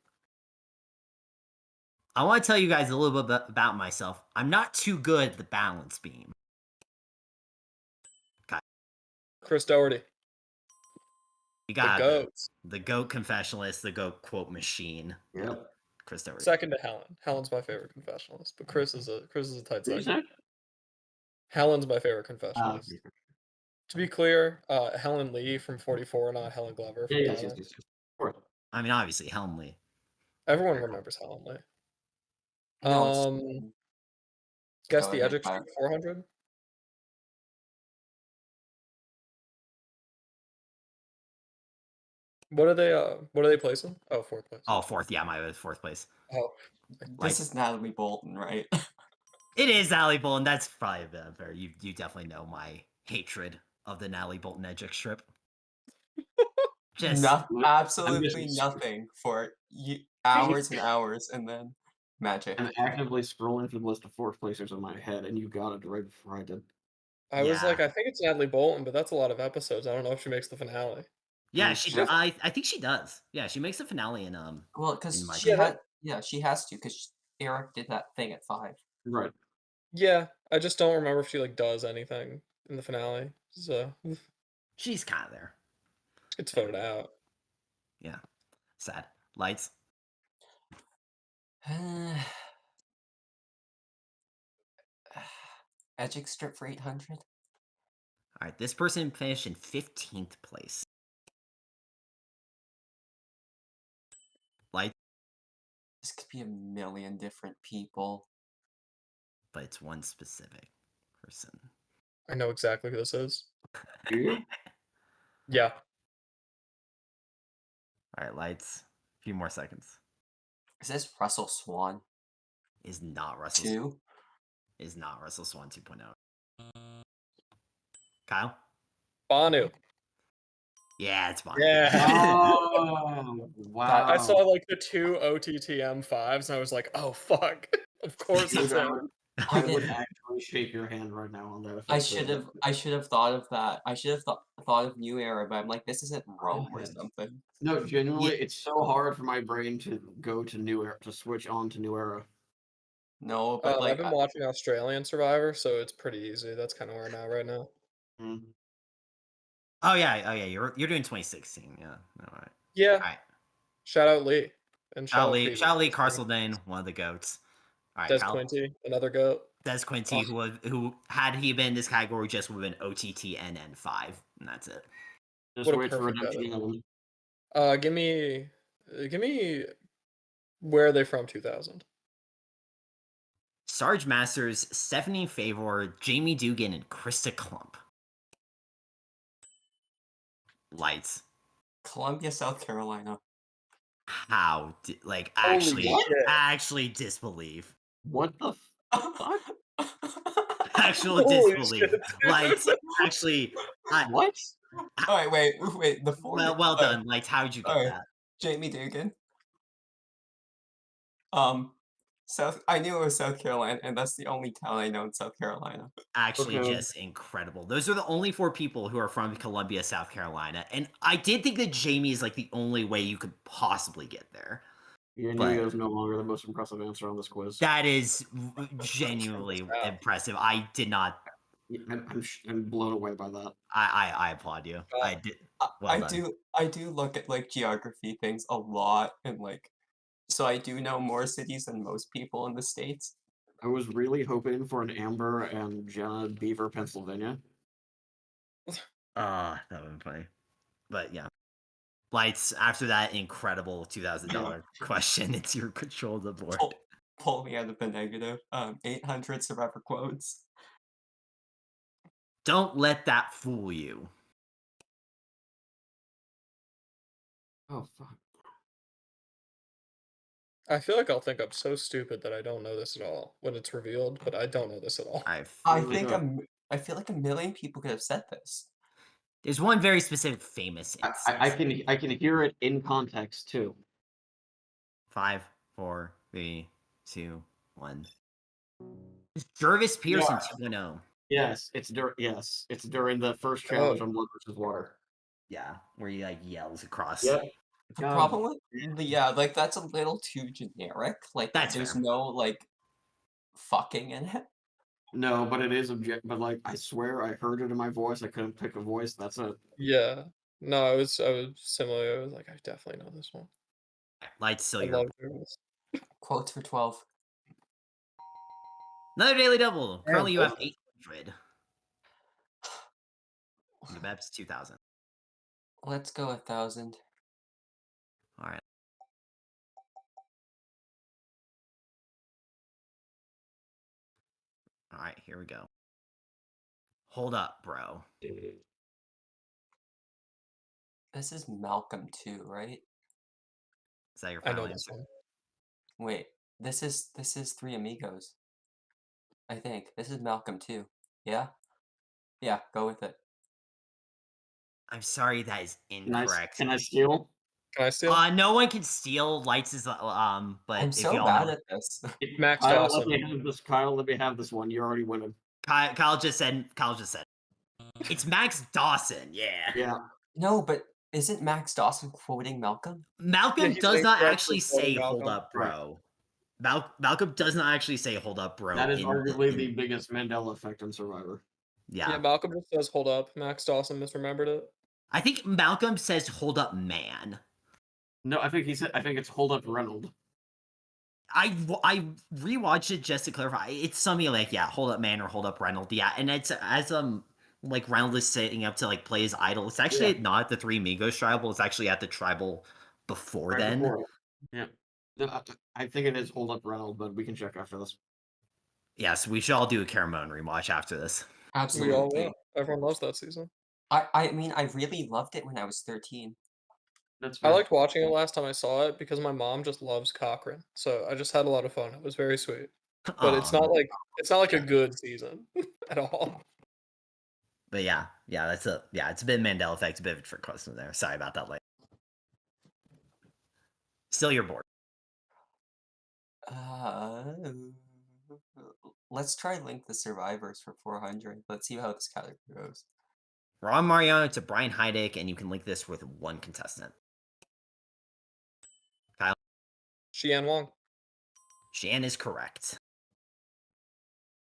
I want to tell you guys a little bit about myself. I'm not too good at the balance beam. Chris Doherty. You The got goats. the goat confessionalist, the goat quote machine. Yep. Chris Doherty. Second to Helen. Helen's my favorite confessionalist, but Chris is a tight What did you second. say? Helen's my favorite confessionalist. To be clear, Helen Lee from 44, not Helen Glover from Yes. Comics. I mean, obviously, Helmley. Everyone remembers Helen Lee. No, it's Guess Go the ahead, Edge Kyle. 400. What are they placing? Oh, fourth place. Oh, fourth. Yeah, my fourth place. Oh, This is Natalie Bolton, right? It is Natalie Bolton. That's probably fair. You definitely know my hatred of the Natalie Bolton Edgic strip. Just Absolutely nothing for hours and hours, and then magic. I'm actively scrolling through the list of fourth placers in my head, and you got it right before I did. I was like, Yeah. I think it's Natalie Bolton, but that's a lot of episodes. I don't know if she makes the finale. yeah, Mm, I think she does. Yeah, she makes the finale in Well, because my she opinion. she has to, because Eric did that thing at 5. Right. Yeah, I just don't remember if she like does anything in the finale. So She's kind of there. it's voted out. Yeah. Sad. Lights. Edgic strip for 800. All right, this person finished in 15th place. Lights. This could be a million different people. But it's one specific person. I know exactly who this is. Do you? Yeah. All right, lights. A few more seconds. Is this Russell Swan Is not Russell. 2? Is not Russell Swan 2.0. Kyle. Banu. Yeah, it's fine. Yeah. Oh, wow. I saw like the 2 OTTM 5s and I was like, oh fuck. Of course it's him. I would actually shake your hand right now on that. If I should have thought of that. I should have thought of New Era, but I'm like, this isn't Rome or something. No, genuinely, it's so hard for my brain to go to New Era, to switch on to New Era. No, but like I've been watching Australian Survivor, so it's pretty easy. That's kind of where I'm at right now. Oh yeah, you're doing 2016. Yeah. All right. Yeah. All right. Shout out Lee. And Shout out Lee Carseldane, one of the goats. All right, Des Quinty, another goat. Des Quinty, who had he been in this category, just would have been OTT NN5, and that's it. Just wait for redemption. Give me where are they from 2000? Sarge Masters, Stephanie Favor, Jamie Dugan, and Krista Klump. Lights. Columbia, South Carolina. How? Actually disbelieve. What the fuck? Actual disbelief. Lights. Actually. What? Oh, wait. The 4. Well done. Lights. How did you get that? Jamie Dugan. I knew it was South Carolina, and that's the only town I know in South Carolina. Actually, just incredible. Those are the only 4 people who are from Columbia, South Carolina, and I did think that Jamie is like the only way you could possibly get there. Your New is no longer the most impressive answer on this quiz. That is genuinely impressive. I did not. I'm blown away by that. I applaud you. I did. Well done. I do look at like geography things a lot, and like, so I do know more cities than most people in the States. I was really hoping for an Amber and Jenna Beaver, Pennsylvania. That would have been funny. But yeah. Lights, after that incredible $2,000 question, it's your control of the board. Pull me out of the negative. 800 Survivor quotes. Don't let that fool you. Oh, fuck. I feel like I'll think I'm so stupid that I don't know this at all when it's revealed, but I don't know this at all. I think I feel like a million people could have said this. There's one very specific famous I instance. can hear it in context too. 5, 4, 3, 2, 1. Jervis Pearson 2.0. Yes, it's during the first challenge on Blood versus Water. Yeah, where he like yells across. Yep. The God. problem with yeah, like that's a little too generic. Like That's there's fair. no like fucking in it. No, but it is but like I swear I heard it in my voice. I couldn't pick a voice. That's it. Yeah. No, I was similar. I was like, I definitely know this one. Light's still I your love Jervis. Quotes for 12. Another daily double. Damn, Currently, you have both. 800. The map's 2,000. Let's go 1,000. All right. All right, here we go. Hold up, bro. This is Malcolm too, right? Is that your I final know this answer? one. Wait, this is Three Amigos. I think this is Malcolm too. Yeah, yeah. Go with it. I'm sorry, that is incorrect. Can I steal? Can I steal? No one can steal. Lights is but I'm if so y'all bad know, at this. Max Kyle, Dawson. Kyle, let me have this one. You're already winning. Kyle just said. It's Max Dawson. Yeah. Yeah. No, but isn't Max Dawson quoting Malcolm? Malcolm he's does not incorrectly actually quoting say "Hold Malcolm. up, bro." Malcolm does not actually say "Hold up, bro." That is arguably the in biggest Mandela effect on Survivor. Yeah, yeah. Malcolm just says, "Hold up." Max Dawson misremembered it. I think Malcolm says "Hold up, man." No, I think it's Hold Up Reynold. I rewatched it just to clarify. It's something like "Hold up, man" or "Hold up, Reynolds." Yeah, and it's as like Reynolds is setting up to like play his idol. It's actually not at the Three Amigos tribal. It's actually at the tribal before Right then. before it. Yeah. No, I think it is Hold Up Reynold, but we can check after this. Yes, we should all do a Caramone rewatch after this. We all Absolutely. will. Everyone loves that season. I mean, I really loved it when I was 13. That's I fair. liked watching it last time I saw it because my mom just loves Cochrane, so I just had a lot of fun. It was very sweet, but it's not like a good season at all. But it's a bit Mandela effect, a bit of a trick question there. Sorry about that. Later. Still your board. Let's try link the survivors for 400. Let's see how this category goes. Ron Mariano to Brian Heidick, and you can link this with one contestant. Kyle. Xian Wang. Shan is correct.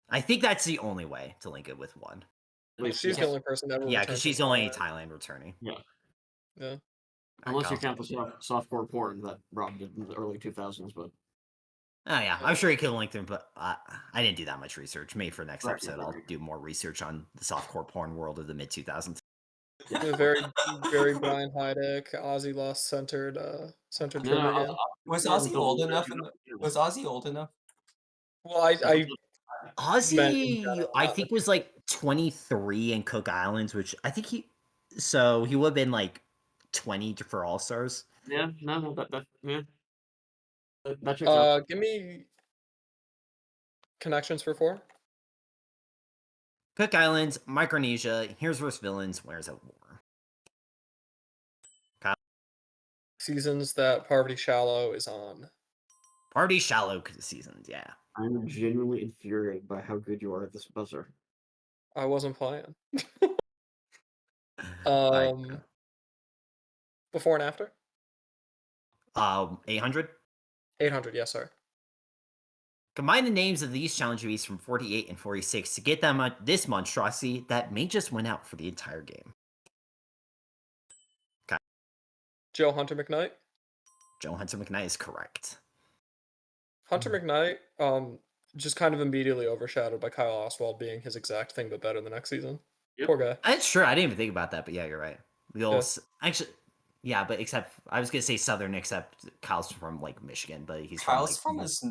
I think that's the only way to link it with one. She's the only person ever. Yeah, because she's only Thailand returning. Yeah. Yeah. Unless you count the softcore porn that Rob did in the early 2000s, but. Oh yeah, I'm sure he could link them, but I didn't do that much research. Maybe for next episode, I'll do more research on the softcore porn world of the mid 2000s. Yeah. Very, very Brian Heidick, Aussie Lost centered trivia game. Was Ozzy old enough? Was Ozzy old enough? Well, I Ozzy, I think was like 23 in Cook Islands, which I think he would have been like 20 for All Stars. Yeah, no, that checks out. Give me connections for 4. Cook Islands, Micronesia, Here's Versus Villains, Where's at War. Kyle? Seasons that Parvati Shallow is on. Party Shallow seasons, yeah. I'm genuinely infuriated by how good you are at this buzzer. I wasn't playing. Before and after? 800? 800, yes, sir. Combine the names of these challenge beasts from 48 and 46 to get them this monstrosity that may just win out for the entire game. Okay. Joe Hunter McKnight. Joe Hunter McKnight is correct. Hunter McKnight, just kind of immediately overshadowed by Kyle Oswald being his exact thing but better the next season. Yep. Poor guy. That's true. I didn't even think about that, but yeah, you're right. Actually, yeah, but except I was gonna say Southern, except Kyle's from like Michigan, but he's Kyle's from as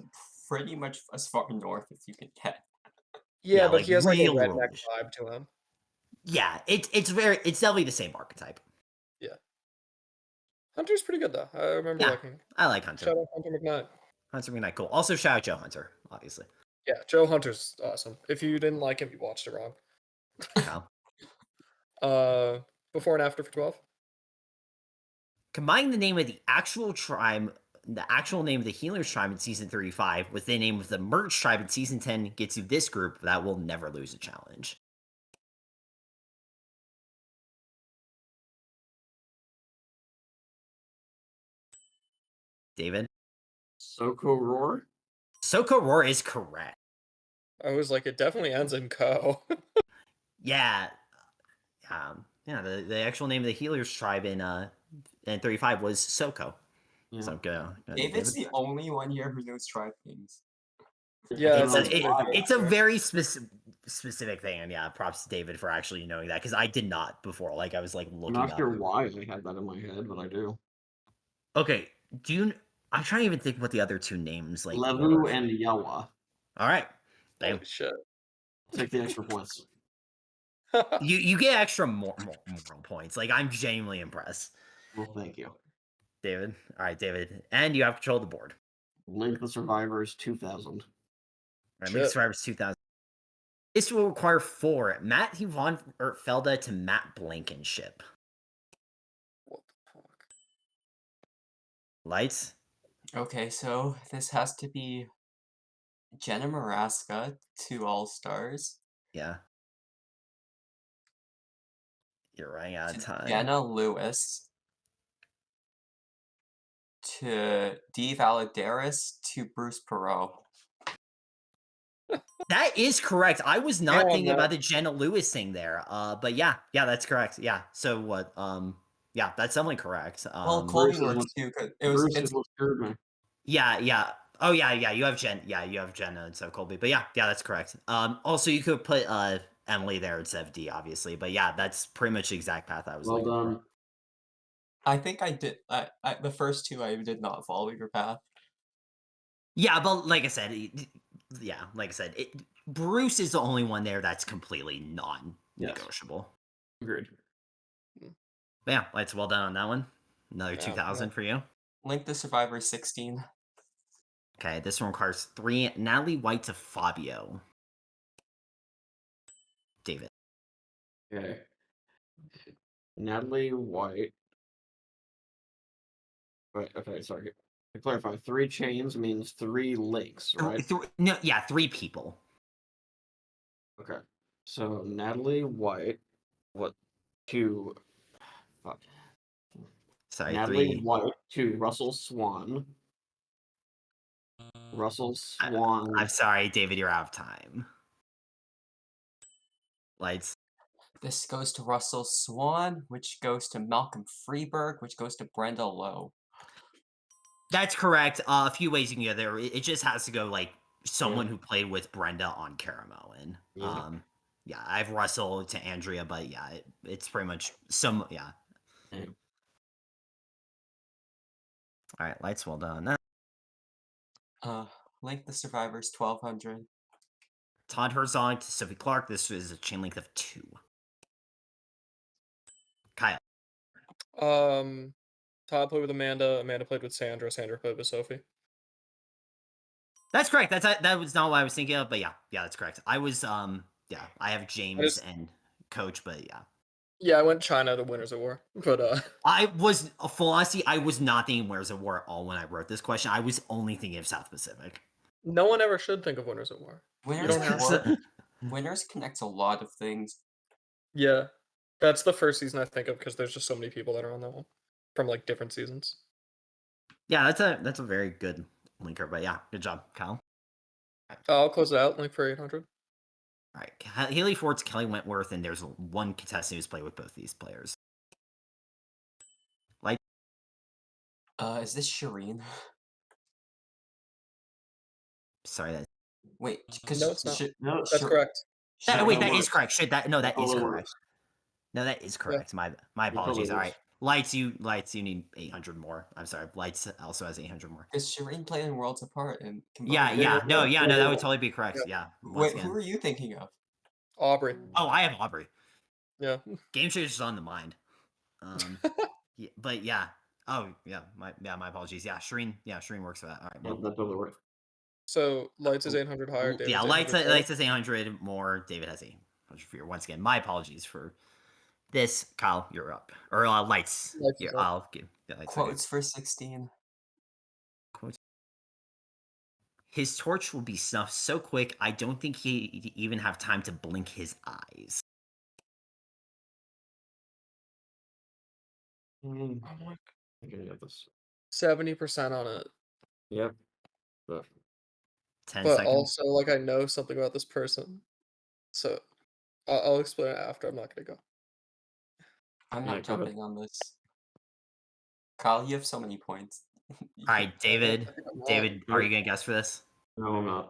pretty much as far north as you can get. Yeah, but like, he has like a real redneck rural-ish. vibe to him. Yeah, it's definitely the same archetype. Yeah. Hunter's pretty good though. I remember liking. I like Hunter. Shout out Hunter McKnight. Hunter McKnight, cool. Also shout out Joe Hunter, obviously. Yeah, Joe Hunter's awesome. If you didn't like him, you watched it wrong. Kyle. Before and after for 12. Combine the name of the actual name of the Healers tribe in season 35 with the name of the merge tribe in season 10 gets you this group that will never lose a challenge. David? Soko Roar? Soko Roar is correct. I was like, it definitely ends in co. Yeah. Yeah, the actual name of the Healers tribe in 35 was Soko. Yeah. So go. David's the only one here who knows tribe names. Yeah, It's it's a, gonna be it's a there. very specific thing, and yeah, props to David for actually knowing that because I did not before. Like I was like I'm looking not up. sure why I had that in my head, but I do. Okay, I'm trying to even think what the other two names like Levu were. and Yawa. All right, damn. Holy shit. Take the extra points. You get extra moral points. Like I'm genuinely impressed, Well, thank you. David. All right, David, and you have control of the board. Link the Survivors 2000. All right, Shit. Link Survivors 2000. This will require 4 Matt Yvonne Felda to Matt Blankenship. What the fuck? Lights. Okay, so this has to be Jenna Maraska to All Stars. Yeah. You're running out of To time. Jenna Lewis to Dee Valadares to Bruce Perot. That is correct. I was not Damn, thinking man. about the Jenna Lewis thing there. But yeah, that's correct. Yeah. So what? Yeah, that's definitely correct. Well, Colby works too, because Bruce will screw me. Yeah. Oh yeah. You have you have Jenna instead of Colby. But yeah, that's correct. Also you could put Emily there instead of D, obviously. But yeah, that's pretty much the exact path I was Well looking done. for. I think I did. The first two I did not follow your path. Yeah, but like I said, Bruce is the only one there that's completely non-negotiable. Agreed. But yeah, it's well done on that one. Another Yeah, 2000 yeah. for you. Link the Survivor 16. Okay, this one requires 3 Natalie White to Fabio. David. Okay. Natalie White. Wait, okay, sorry. To clarify, 3 chains means 3 links, right? 3 people. Okay. So Natalie White, what to fuck. Sorry, Natalie 3. White to Russell Swan. Russell Swan. I'm sorry, David, you're out of time. Lights. This goes to Russell Swan, which goes to Malcolm Freeberg, which goes to Brenda Lowe. That's correct. A few ways you can get there. It just has to go like someone who played with Brenda on Caramel. And yeah, I have Russell to Andrea, but yeah, it's pretty much some yeah. All right, lights. Well done. Link the Survivors 1200. Todd Herzog to Sophie Clark. This is a chain length of 2. Kyle. Todd played with Amanda. Amanda played with Sandra. Sandra played with Sophie. That's correct. That was not what I was thinking of, but yeah, that's correct. I was yeah, I have James and Coach, but yeah. Yeah, I went China to Winners at War, but I was full honesty, I was not thinking Winners at War at all when I wrote this question. I was only thinking of South Pacific. no one ever should think of Winners at War. Winners don't at have War. Winners connects a lot of things. Yeah, that's the first season I think of because there's just so many people that are on that one from like different seasons. Yeah, that's a very good linker, but yeah, good job, Kyle. I'll close it out. Link for 800. All right, Haley Ford's Kelly Wentworth, and there's one contestant who's played with both these players. Like, Is this Shireen? sorry, that. Wait, because No, it's not. No, That's correct. Wait, that works. is correct. That is totally correct. works. No, that is correct. My apologies. All right, Lights, you need 800 more. I'm sorry, Lights also has 800 more. Is Shireen playing in Worlds Apart and Yeah, no, that would totally be correct. Yeah. Wait, who are you thinking of? Aubrey. Oh, I have Aubrey. Yeah. Game Chaser's on the mind. Yeah, but yeah. Oh, yeah. My apologies. Yeah, Shireen works for that. All right. Well, that totally works. So Lights is 800 higher. David's yeah, 800 Lights is 800 more. David has Once again, my apologies for this. Kyle, you're up. Or Lights. Lights Here, is up. I'll give the Lights. Okay. Quotes for 16. Quotes. His torch will be snuffed so quick, I don't think he'd even have time to blink his eyes. Mm, I'm like I can get this. 70% on it. Yep. But 10 But seconds. also, like, I know something about this person. So I'll explain it after. I'm not gonna go. I'm Yeah, not go ahead. jumping on this. Kyle, you have so many points. All right, David. I think I'm wrong. David, are you going to guess for this? no, I'm not.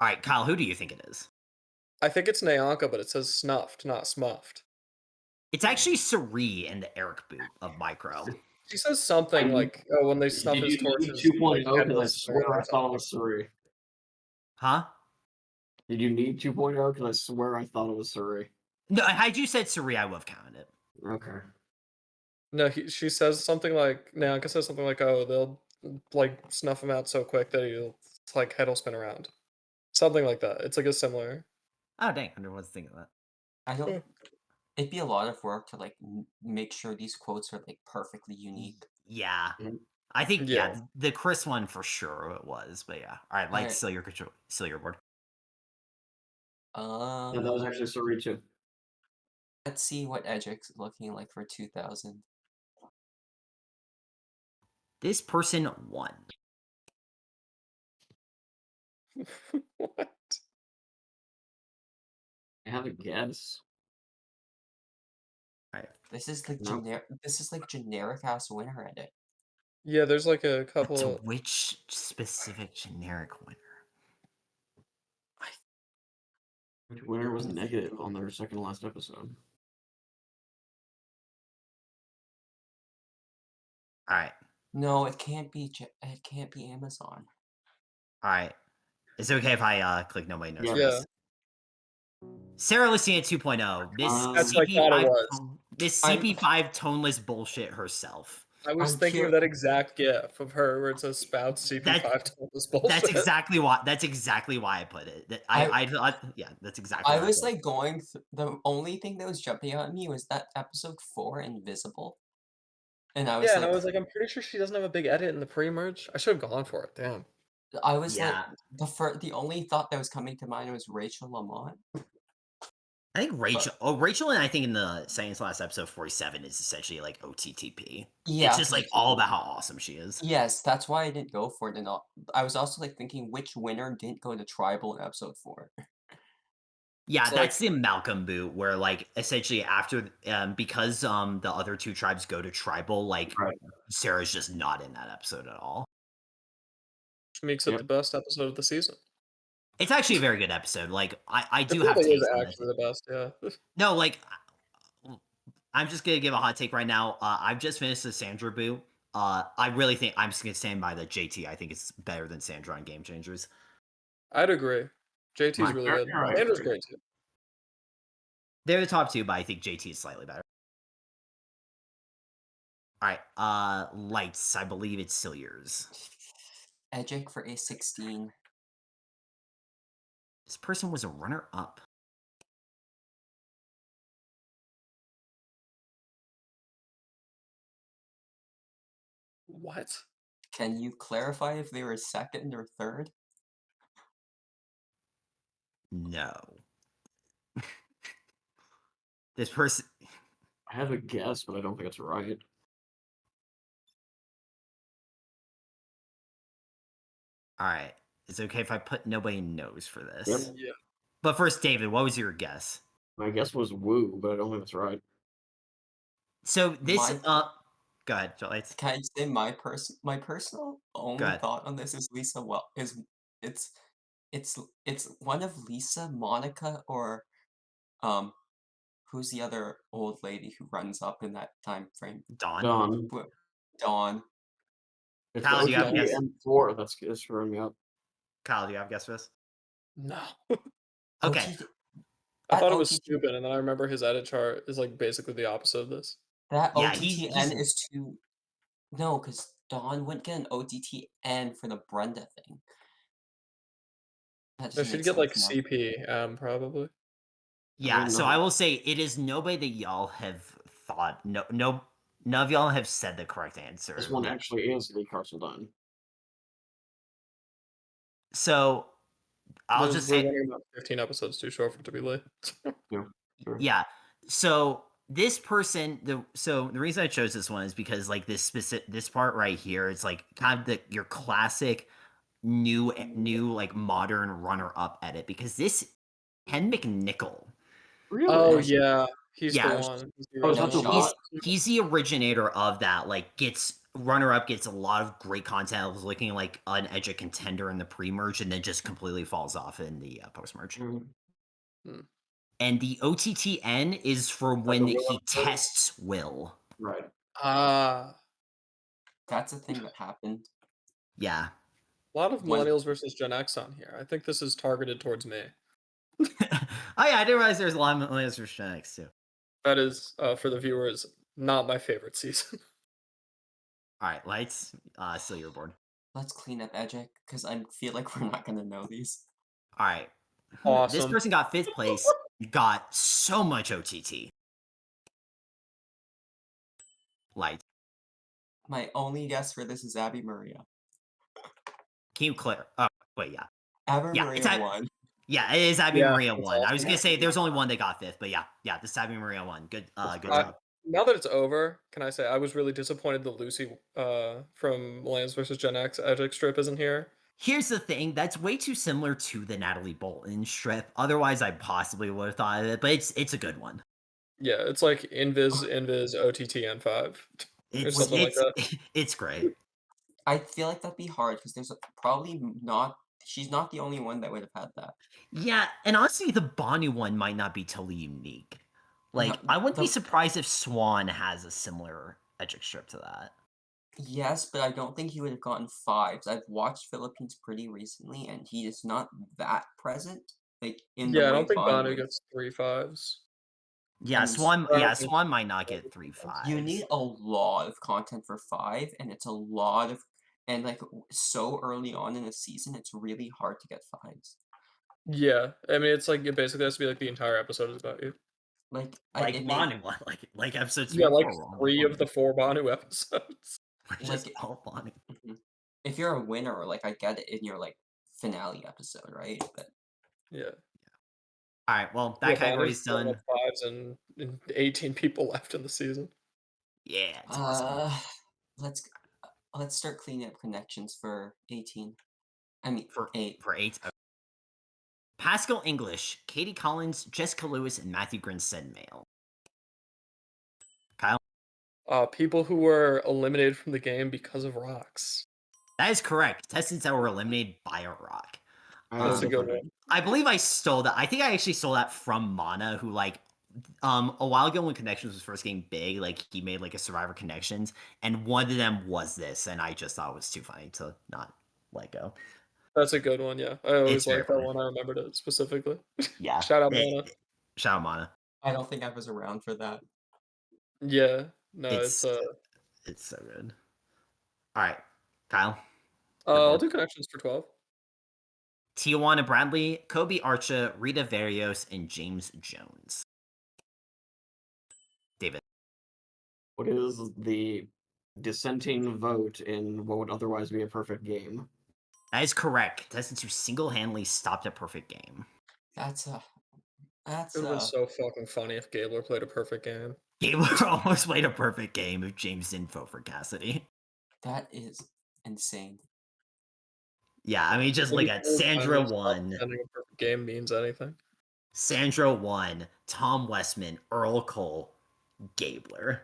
All right, Kyle, who do you think it is? I think it's Nyanka, but it says snuffed, not smuffed. It's actually Suri and the Eric boot of Micro. She says something I- like, "Oh, when they snuff Did his you need torches." 2.0? like, Because I candles spinning swear I or thought it was 3. Huh? Did you need 2.0? Because I swear I thought it was 3. No, had you said Suri, I would have counted it. Okay. No, she says something like Nyanka says something like, "Oh, they'll like snuff him out so quick that he'll like head will spin around." Something like that. It's like a similar. Oh, dang. I never was thinking of that. I Yeah. don't. It'd be a lot of work to like make sure these quotes are like perfectly unique. Yeah. Mhm. I think, Yeah. the Chris one for sure it was, but yeah. All right, Lights, still your control, still your board. Yeah, that was actually 3 too. Let's see what Edric's looking like for 2000. This person won. What? I have a guess. All right. This is like No. generic ass winner edit. Yeah, there's like a But couple. to which specific generic winner? Which winner was negative on their second to last episode? All right. No, it can't be. It can't be Amazon. All right. Is it okay if I click nobody knows Yeah. for Yeah. this? Sarah Luciana 2.0. Miss That's what I thought it CP5 was. Miss I'm- CP5 toneless bullshit herself. I was I'm thinking cur- of that exact gif of her where it says spouts CP5 told this bullshit. That's exactly why I put it. That I thought, yeah, that's exactly I why was put it. like going. The only thing that was jumping out at me was that episode 4, Invisible, and I was Yeah, like, and I was like, I'm pretty sure she doesn't have a big edit in the pre-merge. I should have gone for it. Damn. I was Yeah. like, the only thought that was coming to mind was Rachel Lamont. I think Rachel and I think in the second to last episode 47 is essentially like OTTP. Yeah, It's just like all about how awesome she is. Yes, that's why I didn't go for it. And I was also like thinking which winner didn't go to tribal in episode 4. Yeah, So, that's the Malcolm boot where like essentially after because the other two tribes go to tribal, like Right. Sarah's just not in that episode at all. Which makes it the best episode of the season. It's actually a very good episode. Like I do It have probably is taste on it. actually the best, yeah. No, like I'm just gonna give a hot take right now. I've just finished the Sandra boot. I really think I'm just gonna stand by the JT. I think it's better than Sandra on Game Changers. I'd agree. JT's really good. Alright. Sandra's great too. They're the top two, but I think JT is slightly better. All right, Lights. I believe it's still yours. Edric for A16. This person was a runner-up. What? Can you clarify if they were second or third? No. This person. I have a guess, but I don't think it's right. All right. Is it okay if I put nobody knows for this? Yep. Yeah. But first, David, what was your guess? My guess was Woo, but I don't think that's right. So this. My- Go ahead, Lights. Can I say my personal only ahead. thought on this is Lisa? Well, it's one of Lisa, Monica, or who's the other old lady who runs up in that time frame? Dawn. Dawn. It's Kyle, do you have a guess? M4 that's throwing me up. Kyle, do you have a guess for this? No. Okay. I thought it was OTT stupid, and then I remember his edit chart is like basically the opposite of this. That Yeah, OTTN is too. No, because Dawn wouldn't get an OTTN for the Brenda thing. That So doesn't she'd make get like sense now. CP, probably. Yeah, mean, so I will say it is nobody that y'all have thought. None of y'all have said the correct answer. this one actually is the Carson Dunn. So I'll just We're say, running about 15 episodes too short for it to be late. Yeah, sure. yeah. So this person, the reason I chose this one is because like this part right here, it's like kind of your classic new like modern runner up edit because this Ken McNichol. Really? Oh There's- yeah, he's the Yeah. one. He's the Oh, is that original. the he's one? he's the originator of that. Like gets runner up, gets a lot of great content. I was looking like an edge of contender in the pre-merge, and then just completely falls off in the post-merge. Mm, And the OTTN is for when the Will he episode? tests Will. right. Ah, That's a thing that happened. Yeah. a lot of When- millennials versus Gen X on here. I think this is targeted towards me. Oh yeah, I didn't realize there's a lot of millennials for Gen X too. That is, for the viewers, not my favorite season. All right, lights. Still your board. Let's clean up Edgic, because I feel like we're not gonna know these. All right. This Awesome. person got 5th place. Got so much OTT. Lights. My only guess for this is Abby Maria. Can you clear? Oh wait, yeah. Abby Yeah, Maria it's won. Yeah, it is Abby Yeah, Maria that's 1. I was awesome. gonna say there's only one that got 5th, but yeah, this is Abby Maria 1. Good job. Now that it's over, can I say I was really disappointed that Lucy from Millennials versus Gen X Edgic strip isn't here. Here's the thing, that's way too similar to the Natalie Bolton strip. Otherwise, I possibly would have thought of it, but it's a good one. Yeah, it's like Invis, OTT, N5. Or It's something like that. it's great. I feel like that'd be hard because there's probably not. She's not the only one that would have had that. Yeah, and honestly, the Banu one might not be totally unique. Like, No, I wouldn't be the- surprised if Swan has a similar Edgic strip to that. Yes, but I don't think he would have gotten 5s. I've watched Philippines pretty recently, and he is not that present. Like in the Yeah, I way don't think Banu Banu is. gets 3 5s. Yeah, And Swan. I Yeah, don't think- Swan might not get 3 You 5s. need a lot of content for 5, and it's a lot of, and like so early on in the season, it's really hard to get 5s. Yeah, I mean, it's like it basically has to be like the entire episode is about you. Like Like it Banu one, like episode 3 Yeah, and like 4 were all 3 Banu. of the 4 Banu episodes. We're just like- all Banu. if you're a winner, like I get it in your like finale episode, right? But Yeah. All right, well, that Yeah, category Banu's is throwing done. up 5s and 18 people left in the season. Yeah, it's awesome. let's start cleaning up connections for 18. I mean For 8. 8. Okay. Pascal English, Katie Collins, Jessica Lewis, and Matthew Grinstead male. Kyle? People who were eliminated from the game because of rocks. That is correct. Contestants that were eliminated by a rock. I That's also a good put it- one. I believe I stole that. I think I actually stole that from Mana, who like a while ago when Connections was first getting big, like he made like a Survivor Connections, and one of them was this, and I just thought it was too funny to not let go. That's a good one, yeah. I always It's very like that funny. one. I remembered it specifically. Yeah. Shout out Mana. Shout out Mana. I don't think I was around for that. Yeah. No, It's it's so good. All right, Kyle. I'll do connections for 12. Tijuana Bradley, Kobe Archa, Rita Varios, and James Jones. David. What is the dissenting vote in what would otherwise be a perfect game? That is correct. Contestants who single-handedly stopped a perfect game. That's It would have been so fucking funny if Gabler played a perfect game. Gabler almost played a perfect game if James didn't vote for Cassidy. that is insane. Yeah, I mean, just look at Sandra won. Pretending a perfect game means anything. Sandra won. Tom Westman, Earl Cole, Gabler.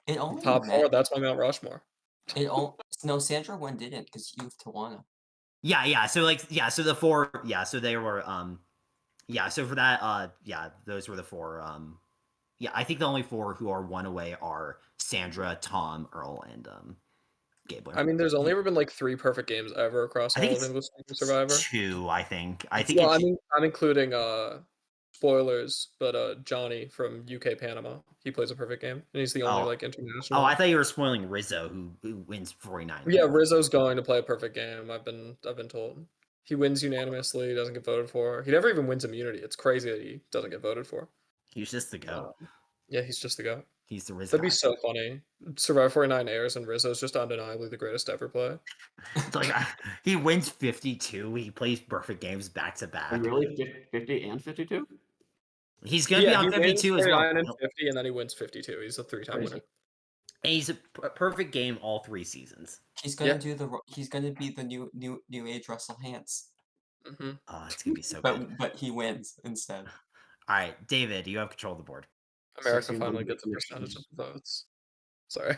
It only Top met- 4, that's my Mount Rushmore. No, Sandra one didn't because you have Tawana. Yeah. So so the 4. Yeah, so they were. Yeah. So for that. Yeah, those were the 4. Yeah, I think the only 4 who are 1 away are Sandra, Tom, Earl, and Gabler. I mean, there's only ever been like 3 perfect games ever across I all think of it's English Survivor. 2. I think. I think. Well, it's, I'm including spoilers, but Johnny from UK Panama, he plays a perfect game, and he's the only Oh. like international. Oh, I thought you were spoiling Rizzo, who wins 49. Yeah, Rizzo's going to play a perfect game. I've been told. He wins unanimously, doesn't get voted for. He never even wins immunity. It's crazy that he doesn't get voted for. He's just the goat. Yeah, he's just the goat. He's the Riz That'd be God. so funny. Survivor 49 airs and Rizzo's just undeniably the greatest to ever play. It's like he wins 52. He plays perfect games back to Like, back. really? 50 and 52? He's gonna be on he 52 wins as well. 49 and 50, and then he wins 52. He's a 3-time winner. And he's a perfect game all 3 seasons. He's gonna he's gonna be the new age Russell Hantz. Oh, it's gonna be so good. But he wins instead. All right, David, you have control of the board. America finally 1600 gets a percentage of the votes. Sorry.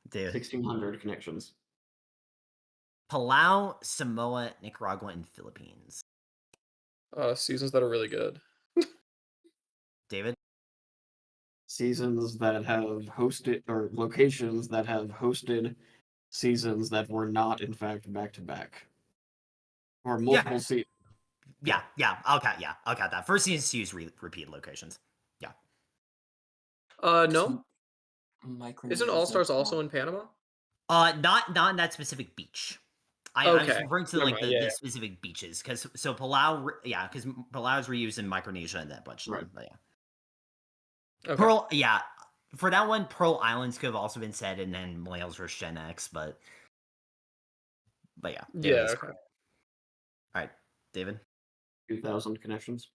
David. 1600 connections. Palau, Samoa, Nicaragua, and Philippines. Seasons that are really good. David. Seasons that have hosted, or locations that have hosted seasons that were not, in fact, back to back. Or multiple seasons. Yeah, I'll count that. First seasons to use repeat locations. Yeah. No. Micronesia Isn't All Stars also in Panama? Not in that specific beach. I was referring to like the specific beaches because Palau, because Palau is reused in Micronesia and that bunch of them. But yeah. Okay. Pearl, for that one, Pearl Islands could have also been said, and then Millennials vs. Gen X, but yeah. Yeah. Okay. All right, David. 2000 connections.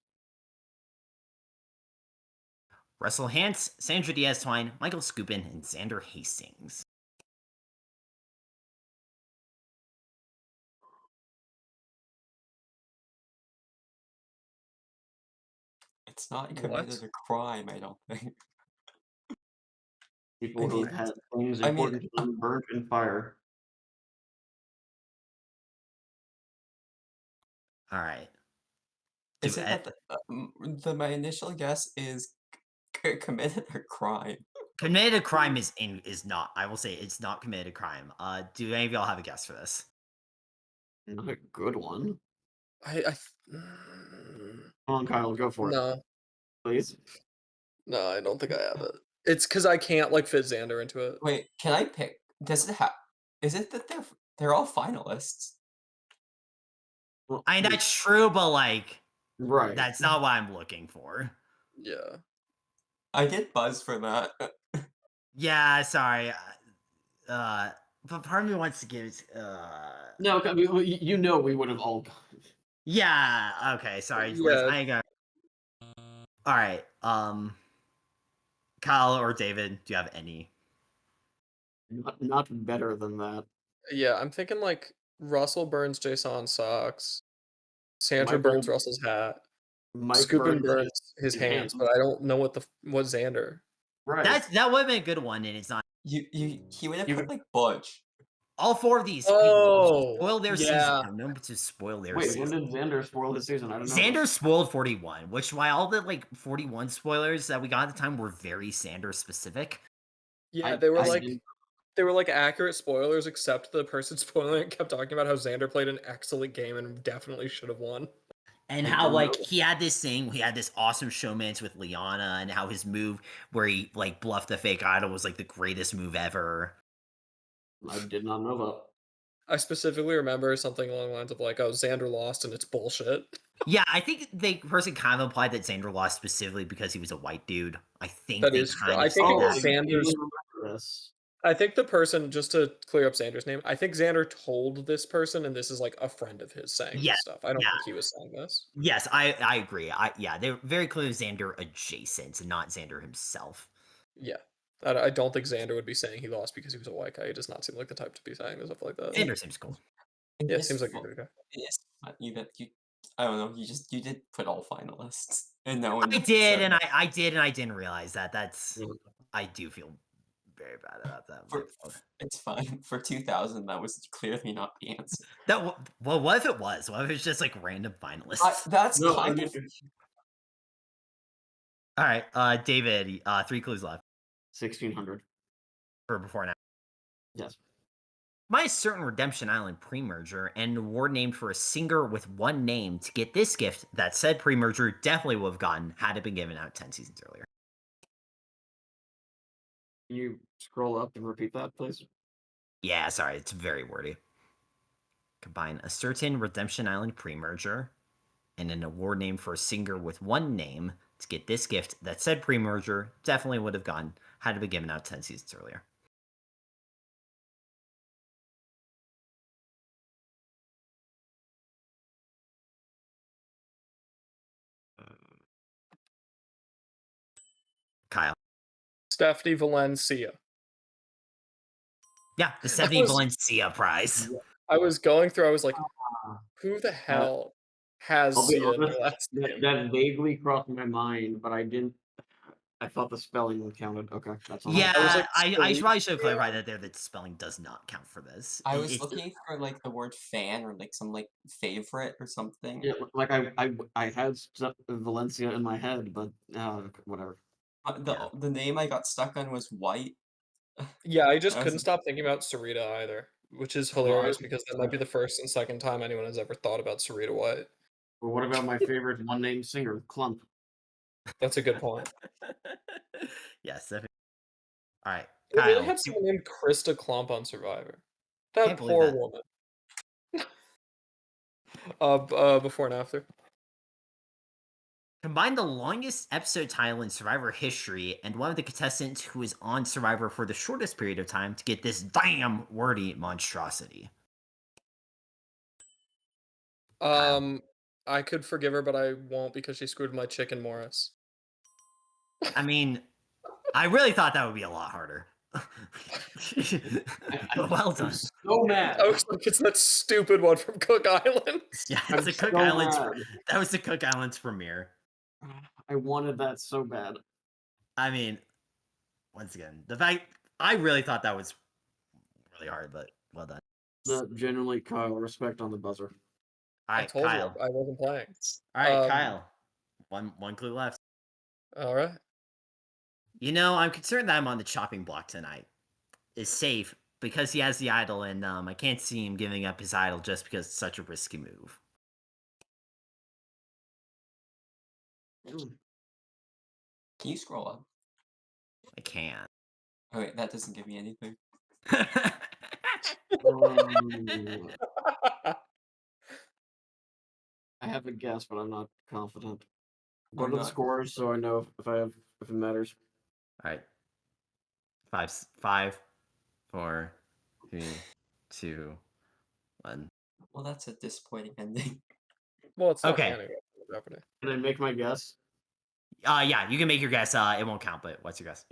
Russell Hantz, Sandra Diaz-Twine, Michael Skupin, and Xander Hastings. It's not committed a crime, I don't think. People who had things important to them burnt in fire. All right. Is it that my initial guess is committed a crime? Committed a crime is not. I will say it's not committed a crime. Do any of y'all have a guess for this? Not a good one. Come on, Kyle, go for it. Please. No, I don't think I have it. It's because I can't fit Xander into it. Wait, can I pick? Does it have? Is it that they're all finalists? Well, I mean, that's true, but right. That's not what I'm looking for. Yeah. I get buzz for that. Yeah, sorry. But part of me wants to give. No, I mean, we would have all. Yeah. Okay. Sorry. Yeah. I got. All right. Kyle or David, do you have any? Not better than that. Yeah, I'm thinking Russell burns Jason socks. Sandra burns Russell's hat. Skupin burns his hands, but I don't know what Xander. Right. That would have been a good one, and it's not. He would have put Butch. All 4 of these people spoil their season. No, to spoil their season. Wait, when did Xander spoil his season? I don't know. Xander spoiled 41, which why all the 41 spoilers that we got at the time were very Xander specific. Yeah, they were accurate spoilers, except the person spoiling it kept talking about how Xander played an excellent game and definitely should have won. And how he had this thing, he had this awesome showmance with Liana, and how his move where he bluffed the fake idol was the greatest move ever. I did not know that. I specifically remember something along the lines of Xander lost and it's bullshit. Yeah, I think the person kind of implied that Xander lost specifically because he was a white dude. I think that is true. I think it was Xander's. I think the person, just to clear up Xander's name, I think Xander told this person, and this is a friend of his saying this stuff. I don't think he was saying this. Yes, I agree. They're very clearly Xander adjacent, and not Xander himself. Yeah. I don't think Xander would be saying he lost because he was a white guy. He does not seem like the type to be saying stuff like that. Xander seems cool. Yeah, it seems like a good guy. Yes, I don't know. You did put all finalists, and no one. I did, and I didn't realize that. I do feel very bad about that. It's fine. For 2000, that was clearly not the answer. What if it was? What if it's just random finalists? That's kind of. All right, David. 3 clues left. 1600. For before now. Yes. My certain Redemption Island pre-merger and an award named for a singer with one name to get this gift that said pre-merger definitely would have gotten had it been given out 10 seasons earlier. Can you scroll up and repeat that, please? Yeah, sorry, it's very wordy. Combine a certain Redemption Island pre-merger and an award name for a singer with one name to get this gift that said pre-merger definitely would have gone had it been given out 10 seasons earlier. Kyle. Stephanie Valencia. Yeah, the Stephanie Valencia prize. I was going through, I was like, Ah, who the hell has I'll be Sia in their honest, last name? that vaguely crossed my mind, but I didn't. I thought the spelling counted. Okay, that's all. Yeah, I was like, I probably should have Sia? clarified that there that spelling does not count for this. I was looking for like the word fan or like some like favorite or something. Yeah, like I had Valencia in my head, but whatever. The name I got stuck on was White. Yeah, I just I was couldn't like, stop thinking about Sarita either, which is Well, hilarious because that might be the first and second time anyone has ever thought about Sarita White. But what about my favorite one-name singer, Clump? That's a good point. Yes, definitely. All right, They Kyle. really had someone named Krista Klump on Survivor. That Can't believe poor that. woman. Before and after. Combine the longest episode title in Survivor history and one of the contestants who is on Survivor for the shortest period of time to get this damn wordy monstrosity. Kyle. I could forgive her, but I won't because she screwed my chicken Morris. I mean, I really thought that would be a lot harder. Well done. I'm so mad. I was like, it's that stupid one from Cook Islands. Yeah, I'm it's the Cook so Islands. mad. That was the Cook Islands premiere. I wanted that so bad. I mean, once again, the fact I really thought that was really hard, but well done. Genuinely, Kyle, respect on the buzzer. All I right, told Kyle. you I wasn't playing. All right, Kyle. One clue left. All right. You know, I'm concerned that I'm on the chopping block tonight. Is safe because he has the idol, and I can't see him giving up his idol just because it's such a risky move. can you scroll up? I can't. Oh wait, that doesn't give me anything. I have a guess, but I'm not confident. What I'm are the not- scores so I know if it matters? All right. 5, 4, 3, 2, 1. Well, that's a disappointing ending. Well, it's not Okay. anyway. Jeopardy. Can I make my guess? Yeah, you can make your guess. It won't count, but what's your guess?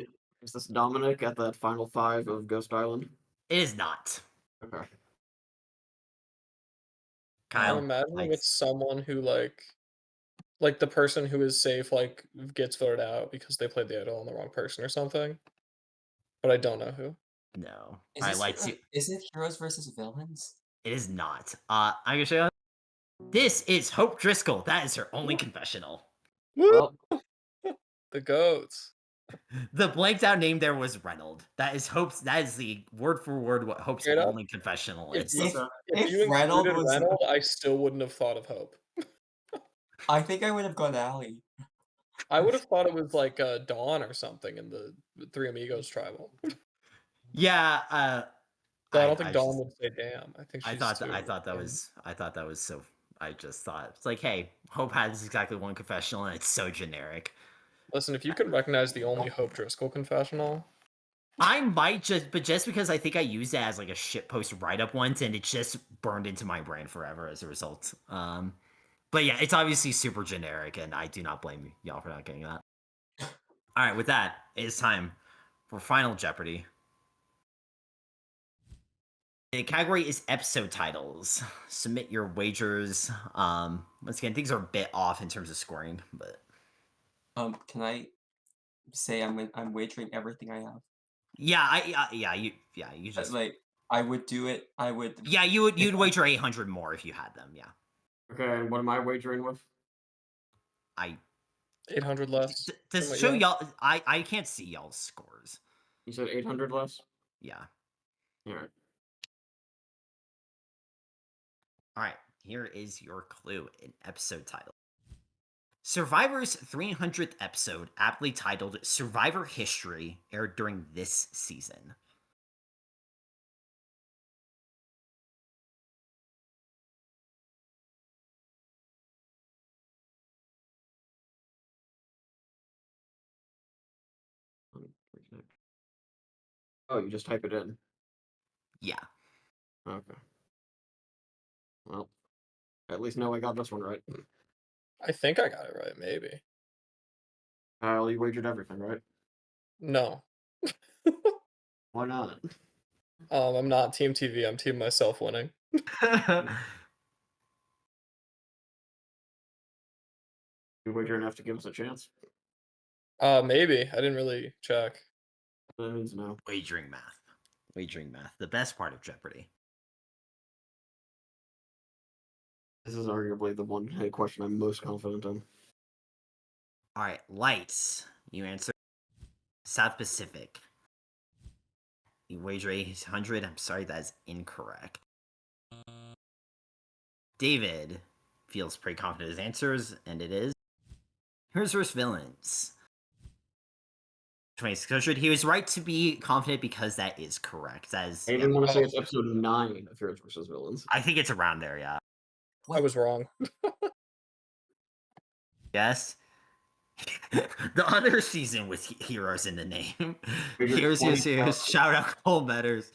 Is this Dominic at that final 5 of Ghost Island? It is not. Okay. Kyle. I'm imagining like, it's someone who like the person who is safe like gets voted out because they played the idol on the wrong person or something. But I don't know who. no. Is, I this like to. is it heroes versus villains? It is not. I'm gonna show you. This is Hope Driscoll. That is her only confessional. Well, The goats. The blanked out name there was Reynold. That is Hope's. That is the word for word what Hope's Straight up, only confessional If, is. if, Okay. if If you Reynold included was- Reynold, I still wouldn't have thought of Hope. I think I would have gone Allie. I would have thought it was like Dawn or something in the Three Amigos tribal. Yeah. But I don't think Dawn just- would say damn. I think she's I thought too, that was so. I just thought it's like, hey, Hope has exactly one confessional, and it's so generic. Listen, if you can recognize the only Hope Driscoll confessional, I might just because I think I used it as like a shitpost write up once, and it just burned into my brain forever as a result. But yeah, it's obviously super generic, and I do not blame y'all for not getting that. All right, with that, it is time for Final Jeopardy. The category is episode titles. Submit your wagers. Once again, things are a bit off in terms of scoring, but Can I say I'm wagering everything I have? you But, just like I would do it. I would. yeah you'd wager 800 more if you had them. Yeah, Okay, and what am I wagering with? 800 less. To than what show you have. y'all, I can't see y'all's scores. You said 800 less? Yeah. Alright. All right, here is your clue in episode title. Survivor's 300th episode, aptly titled Survivor History, aired during this season. Oh, you just type it in. Yeah. Okay. Well, at least know I got this one right. I think I got it right, maybe. Kyle, you wagered everything, right? No. Why not? I'm not Team TV, I'm Team myself winning. You wager enough to give us a chance? Maybe. I didn't really check. That means no. Wagering math. Wagering math. The best part of Jeopardy. This is arguably the one question I'm most confident in. All right, Lights. You answer South Pacific. You wager 800. I'm sorry, that is incorrect. David feels pretty confident in his answers, and it is Heroes vs. Villains. 2600. He was right to be confident because that is correct. That is. I even want to say it's episode 9 of Heroes vs. Villains. I think it's around there, yeah. I was wrong. Yes. The other season with heroes in the name. Figure Heroes, 20,000. shout out Cole Metters.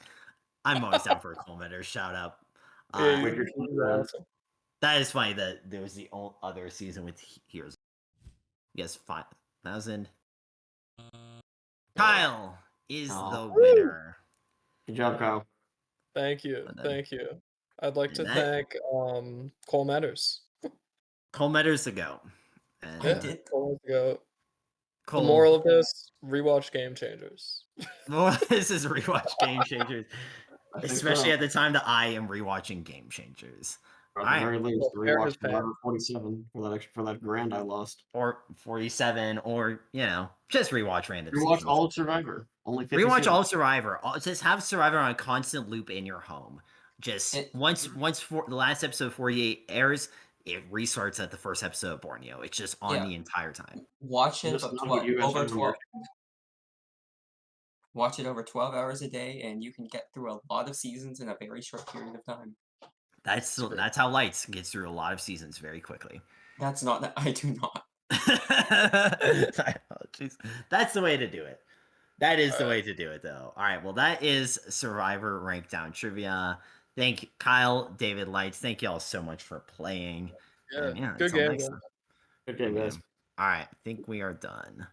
I'm always down for a Cole Metters shout out. Yeah, Wager you're 20,000. awesome. That is funny that there was the other season with heroes. Yes, 5,000. Kyle is the winner. Good job, Kyle. Thank you. And then- Thank you. I'd like to and that- thank Cole Metters. Cole Metters to go. And, I did. Cole, the Cole, moral of this: rewatch Game Changers. Well, this is rewatch Game Changers, I think especially so. at the time that I am rewatching Game Changers. Or at Alright. the very least, Well, fair rewatch is fair. Survivor 47 for that grand I lost. Or 47, or just rewatch random Rewatch seasons. all of Survivor. Only 50 Rewatch seasons. all of Survivor. Just have Survivor on a constant loop in your home. Just once the last episode 48 airs, it restarts at the first episode of Borneo. It's just on the entire time. Watch it Just about not what you guys over have on your 12. Watch it over 12 hours a day, and you can get through a lot of seasons in a very short period of time. That's how Lights gets through a lot of seasons very quickly. That's not. I do not. Apologies. That's the way to do it. That is the way to do it, though. All right. Well, that is Survivor Rankdown trivia. Thank Kyle, David, Lights. Thank you all so much for playing. Yeah, And good until game. next time. Good game, guys. All right. I think we are done.